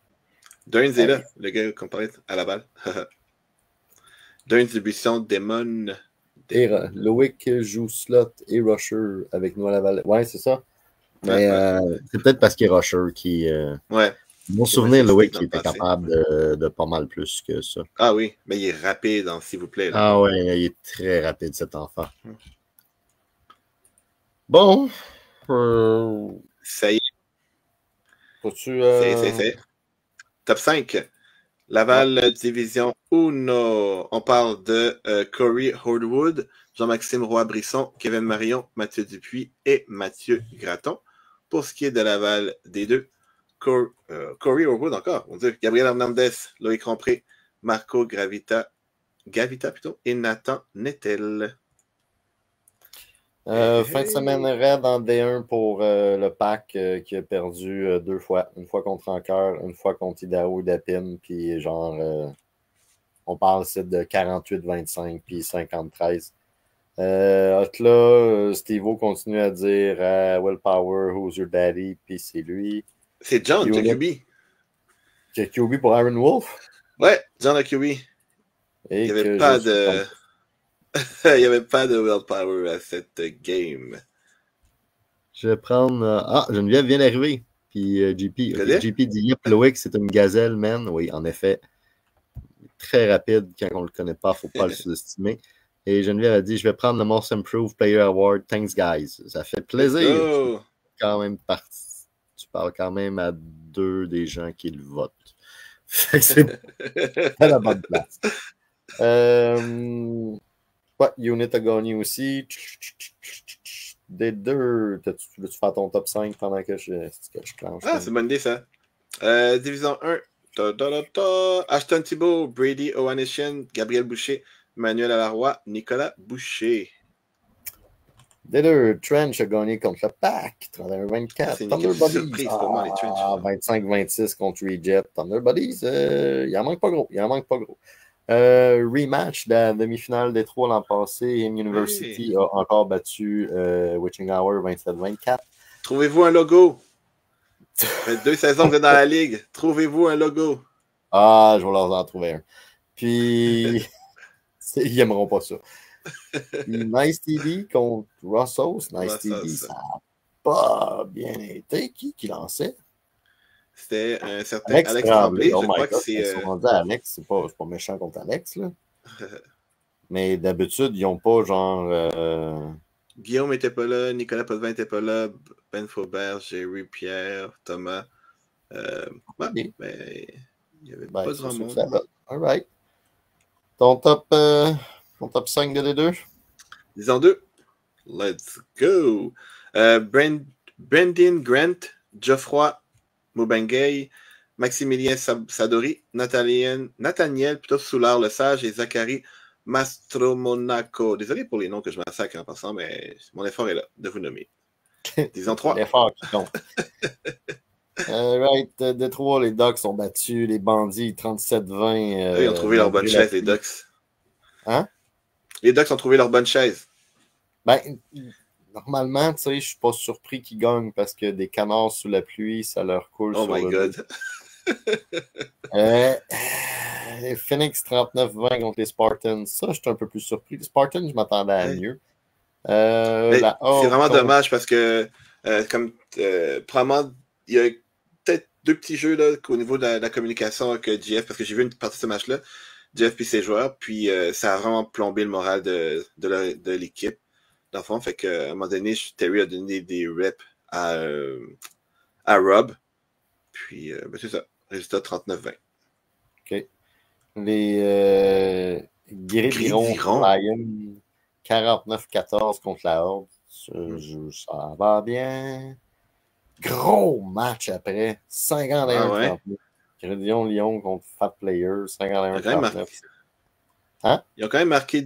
Speaker 1: Duns est là, le gars qu'on parlait à la balle. Duns distribution Demon.
Speaker 2: Et Loïc joue slot et rusher avec nous à Laval. Ouais, c'est ça. Mais c'est peut-être parce qu'il est rusher qui.
Speaker 1: Ouais.
Speaker 2: Mon souvenir, Loïc, il était capable de pas mal plus que ça.
Speaker 1: Ah oui, mais il est rapide, s'il vous plaît. Là.
Speaker 2: Ah ouais, il est très rapide, cet enfant. Bon.
Speaker 1: Ça y est.
Speaker 2: Faut-tu.
Speaker 1: C'est. Top 5. Laval, Division 1. On parle de Corey Hordwood, Jean-Maxime Roy-Brisson, Kevin Marion, Mathieu Dupuis et Mathieu Gratton. Pour ce qui est de Laval D2, Corey Hordwood encore, mon Dieu, Gabriel Hernandez, Loïc Rompré, Marco Gavita plutôt, et Nathan Nettel.
Speaker 2: Fin de semaine raide en D1 pour le PAC qui a perdu 2 fois. Une fois contre Ancoeur, une fois contre Idaho et Dapim. Puis genre, on parle ici de 48-25 puis 50-13. Là, Steve-O continue à dire Willpower, who's your daddy? Puis c'est lui.
Speaker 1: C'est John de QB.
Speaker 2: QB pour Aaron Wolf?
Speaker 1: Ouais, John de QB. Il n'y avait pas de... Il n'y avait pas de willpower à cette game.
Speaker 2: Je vais prendre... Geneviève vient d'arriver. Puis JP. Okay. JP dit Yep, Loïc, c'est une gazelle, man. Oui, en effet. Très rapide. Quand on ne le connaît pas, il ne faut pas le sous-estimer. Et Geneviève a dit Je vais prendre le Most Improved Player Award. Thanks, guys. Ça fait plaisir. Quand même parti. Tu parles quand même à 2 des gens qui le votent. C'est à la bonne place. Ouais, Unit a gagné aussi. Des 2. Tu veux-tu faire ton top 5 pendant que je clenche?
Speaker 1: Ah, c'est une bonne idée, ça. Division 1. Ashton Thibault, Brady Owanishian, Gabriel Boucher, Manuel Alaroy, Nicolas Boucher.
Speaker 2: D2, Trench a gagné contre le Pack, 31-24.
Speaker 1: C'est une
Speaker 2: Thunder
Speaker 1: équipe
Speaker 2: Buddies,
Speaker 1: surprise pour moi, les Trench.
Speaker 2: 25-26 contre Reject. Thunder Buddies, il en manque pas gros. Rematch de la demi-finale des 3 l'an passé. In University a encore battu Witching Hour 27-24.
Speaker 1: Trouvez-vous un logo. Ça fait 2 saisons que vous êtes dans la ligue. Trouvez-vous un logo.
Speaker 2: Ah, je vais leur en trouver un. Puis, ils n'aimeront pas ça. Puis, Nice TD contre Russos. Nice TD, ça n'a pas bien été. Qui lançait?
Speaker 1: C'était un certain Alex Tremblay. Je crois que c'est.
Speaker 2: Ils sont rendus à Alex. C'est pas méchant contre Alex, là. Mais d'habitude, ils n'ont pas genre.
Speaker 1: Guillaume n'était pas là, Nicolas Potvin n'était pas là, Ben Faubert, Jerry, Pierre, Thomas. Il n'y avait pas grand monde.
Speaker 2: All right. Ton top 5 de D2?
Speaker 1: Disons 2. Let's go. Brendan Grant, Geoffroy Moubengay, Maximilien Sadori, Nathaniel plutôt Soulard-Lesage et Zachary Mastromonaco. Désolé pour les noms que je massacre en passant, mais mon effort est là de vous nommer. Disons 3.
Speaker 2: L'effort qui compte. Right, Détroit, les Ducks sont battus, les bandits 37-20.
Speaker 1: Ils ont trouvé leur bonne chaise, les Ducks.
Speaker 2: Hein?
Speaker 1: Les Ducks ont trouvé leur bonne chaise.
Speaker 2: Ben, normalement, tu sais, je suis pas surpris qu'ils gagnent parce que des canards sous la pluie, ça leur coule
Speaker 1: sur
Speaker 2: le
Speaker 1: Oh my God.
Speaker 2: Phoenix 39-20 contre les Spartans. Ça, je suis un peu plus surpris. Les Spartans, je m'attendais à mieux.
Speaker 1: C'est vraiment dommage parce que, probablement, il y a peut-être 2 petits jeux là, au niveau de la communication avec JF, parce que j'ai vu une partie de ce match-là, JF puis ses joueurs, puis ça a vraiment plombé le moral de l'équipe. Dans le fond, fait qu'à un moment donné, Terry a donné des reps à Rob. Puis, c'est ça. Résultat 39-20.
Speaker 2: OK. Les Gridiron Lions 49-14 contre la Horde. Ça va bien. Gros match après. 51-39. Gridiron Lyon contre Fat Player. 51-39.
Speaker 1: Hein? Ils ont quand même marqué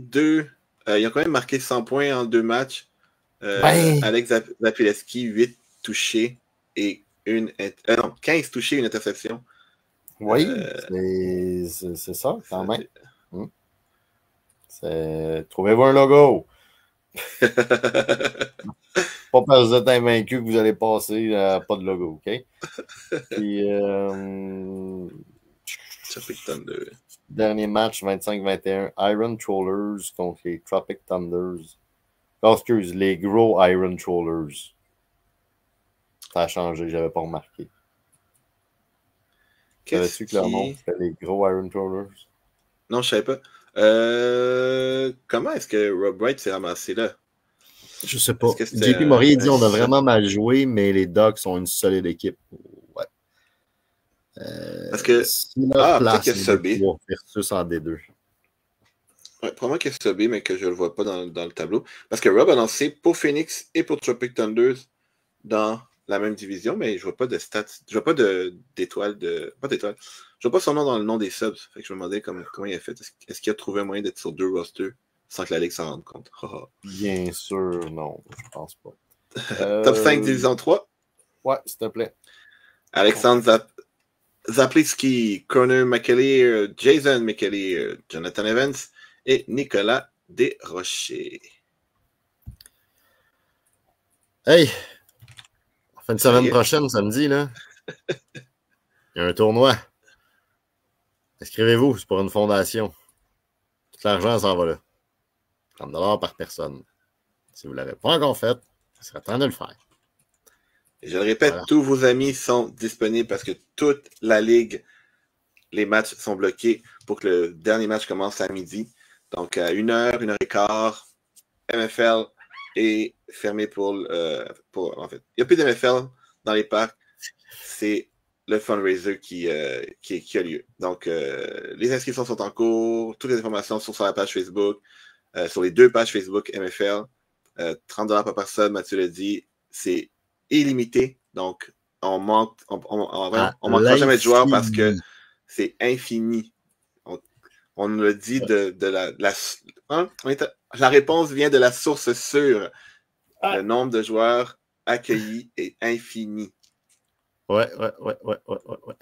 Speaker 1: ils ont quand même marqué 100 points en 2 matchs. Alex Zapileski, 8 touchés et 15 touchés et une interception.
Speaker 2: Oui, c'est ça, quand même. Trouvez-vous un logo. Pas parce que vous êtes invaincu que vous allez passer pas de logo, OK? Puis, dernier match, 25-21, Iron Trollers contre les Tropic Thunders. Excuse, les gros Iron Trollers. Ça a changé, j'avais pas remarqué. Savais-tu que leur nom, c'était les gros Iron Trollers?
Speaker 1: Non, je savais pas. Comment est-ce que Rob Wright s'est ramassé là?
Speaker 2: Je sais pas. JP Maury dit on a vraiment mal joué, mais les Ducks sont une solide équipe. Ouais.
Speaker 1: Parce que. Peut-être qu'il y a Subé.
Speaker 2: Versus en D2.
Speaker 1: Ouais, probablement qu'il y a Subé, mais que je le vois pas dans le tableau. Parce que Rob a lancé pour Phoenix et pour Tropic Thunders dans la même division, mais je vois pas de stats. Je vois pas d'étoiles. Pas d'étoiles. Je vois pas son nom dans le nom des subs. Fait que je me demandais comment il a fait. Est-ce qu'il a trouvé un moyen d'être sur 2 rosters sans que la Ligue s'en rende compte?
Speaker 2: Bien sûr, non. Je pense pas.
Speaker 1: Top 5 division 3?
Speaker 2: Ouais, s'il te plaît.
Speaker 1: Alexandre Zapliski, Connor McAleer, Jason McAleer, Jonathan Evans et Nicolas Desrochers.
Speaker 2: Hey! Fin de semaine prochaine, samedi, là, il y a un tournoi. Inscrivez-vous, c'est pour une fondation. Tout l'argent s'en va là. 30$ par personne. Si vous ne l'avez pas encore fait, il serait temps de le faire.
Speaker 1: Et je le répète, tous vos amis sont disponibles parce que toute la ligue, les matchs sont bloqués pour que le dernier match commence à midi. Donc, à 1h, 1h15, MFL est fermé pour en fait, il n'y a plus d'MFL dans les parcs. C'est le fundraiser qui a lieu. Donc, les inscriptions sont en cours. Toutes les informations sont sur la page Facebook, sur les 2 pages Facebook MFL. 30$ par personne, Mathieu l'a dit. C'est illimité. Donc, on manquera jamais de joueurs parce que c'est infini. On nous l'a dit la réponse vient de la source sûre. Le nombre de joueurs accueillis est infini.
Speaker 2: Ouais.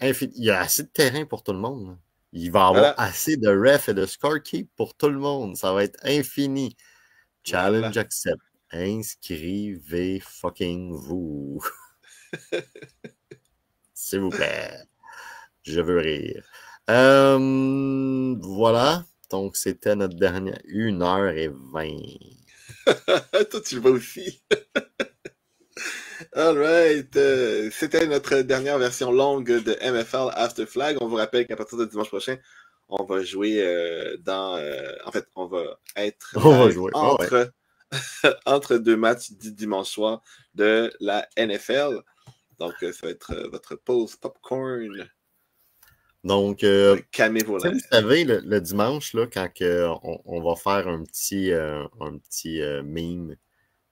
Speaker 2: Infini. Il y a assez de terrain pour tout le monde. Il va y avoir assez de refs et de scorekeep pour tout le monde. Ça va être infini. Challenge accept. Inscrivez fucking vous. S'il vous plaît. Je veux rire. Voilà. Donc, c'était notre dernière 1h20.
Speaker 1: Toi, tu le vois aussi. All right. C'était notre dernière version longue de MFL After Flag. On vous rappelle qu'à partir de dimanche prochain, on va jouer en fait, on va être entre deux matchs du dimanche soir de la NFL. Donc, ça va être votre pause popcorn.
Speaker 2: Donc,
Speaker 1: calmez-vous là.
Speaker 2: Vous savez, le dimanche, là, quand on va faire un petit meme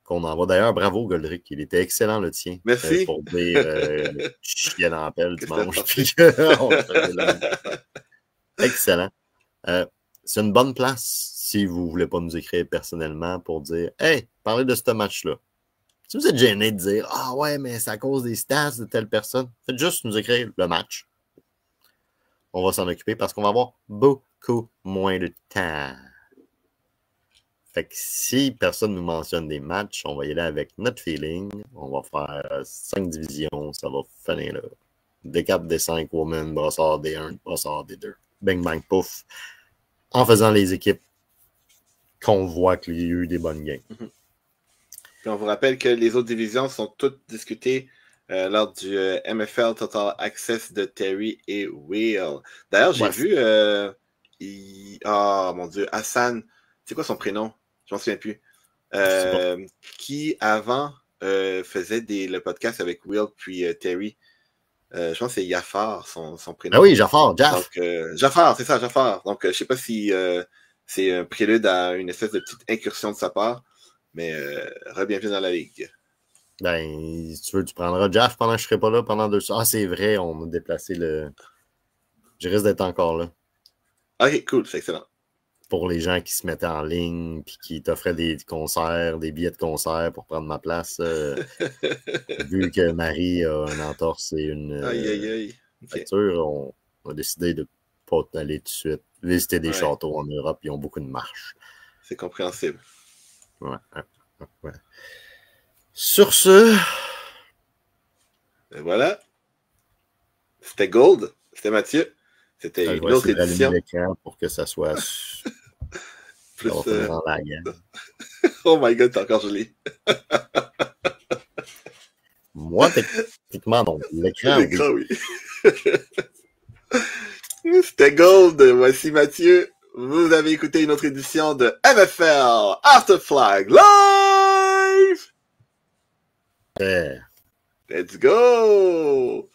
Speaker 2: qu'on envoie. D'ailleurs, bravo, Goldrick. Il était excellent, le tien.
Speaker 1: Merci.
Speaker 2: Pour dire chien dans la pelle dimanche. Excellent. C'est une bonne place si vous ne voulez pas nous écrire personnellement pour dire « Hey, parlez de ce match-là. » Si vous êtes gêné de dire « Ah ouais, mais c'est à cause des stats de telle personne. » Faites juste nous écrire le match. On va s'en occuper parce qu'on va avoir beaucoup moins de temps. Fait que si personne nous mentionne des matchs, on va y aller avec notre feeling. On va faire 5 divisions. Ça va finir là. D4, D5, Women, Brossard, D1, Brossard, D2. Bang, bang, pouf. En faisant les équipes qu'on voit qu'il y a eu des bonnes games.
Speaker 1: Puis on vous rappelle que les autres divisions sont toutes discutées lors du MFL Total Access de Terry et Will. D'ailleurs, j'ai vu mon Dieu, Hassan, c'est quoi son prénom? Je m'en souviens plus. Qui avant faisait le podcast avec Will puis Terry. Je pense que c'est Jafar, son prénom.
Speaker 2: Ah oui, Jafar,
Speaker 1: Donc, Jafar, c'est ça, Jafar. Donc, je sais pas si c'est un prélude à une espèce de petite incursion de sa part, mais re-bienvenue dans la ligue.
Speaker 2: Ben, si tu veux, tu prendras Jaff pendant que je serai pas là pendant 2 heures. Ah, c'est vrai, on a déplacé le... Je risque d'être encore là.
Speaker 1: Ok, cool, c'est excellent.
Speaker 2: Pour les gens qui se mettaient en ligne puis qui t'offraient des concerts, des billets de concert pour prendre ma place, vu que Marie a une entorse et une fracture, on a décidé de pas aller tout de suite visiter des châteaux en Europe. Ils ont beaucoup de marches.
Speaker 1: C'est compréhensible.
Speaker 2: Ouais. Sur ce...
Speaker 1: Et voilà. C'était Gold. C'était Mathieu. C'était une autre édition.
Speaker 2: L'écran pour que ça soit...
Speaker 1: Plus,
Speaker 2: dans la gamme.
Speaker 1: Oh my god, t'es encore gelé.
Speaker 2: Moi, techniquement, non. L'écran,
Speaker 1: oui. C'était Gold. Voici Mathieu. Vous avez écouté une autre édition de MFL After Flag Live! Let's go!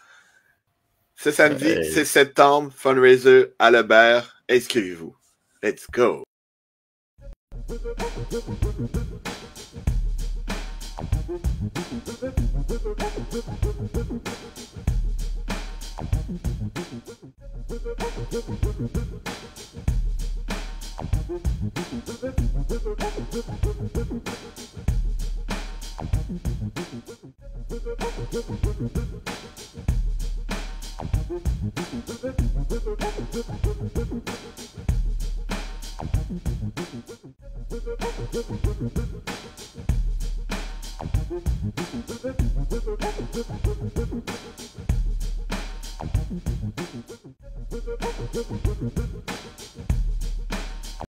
Speaker 1: Ce samedi, 6 septembre, fundraiser à Lebert. Inscrivez-vous. Let's go!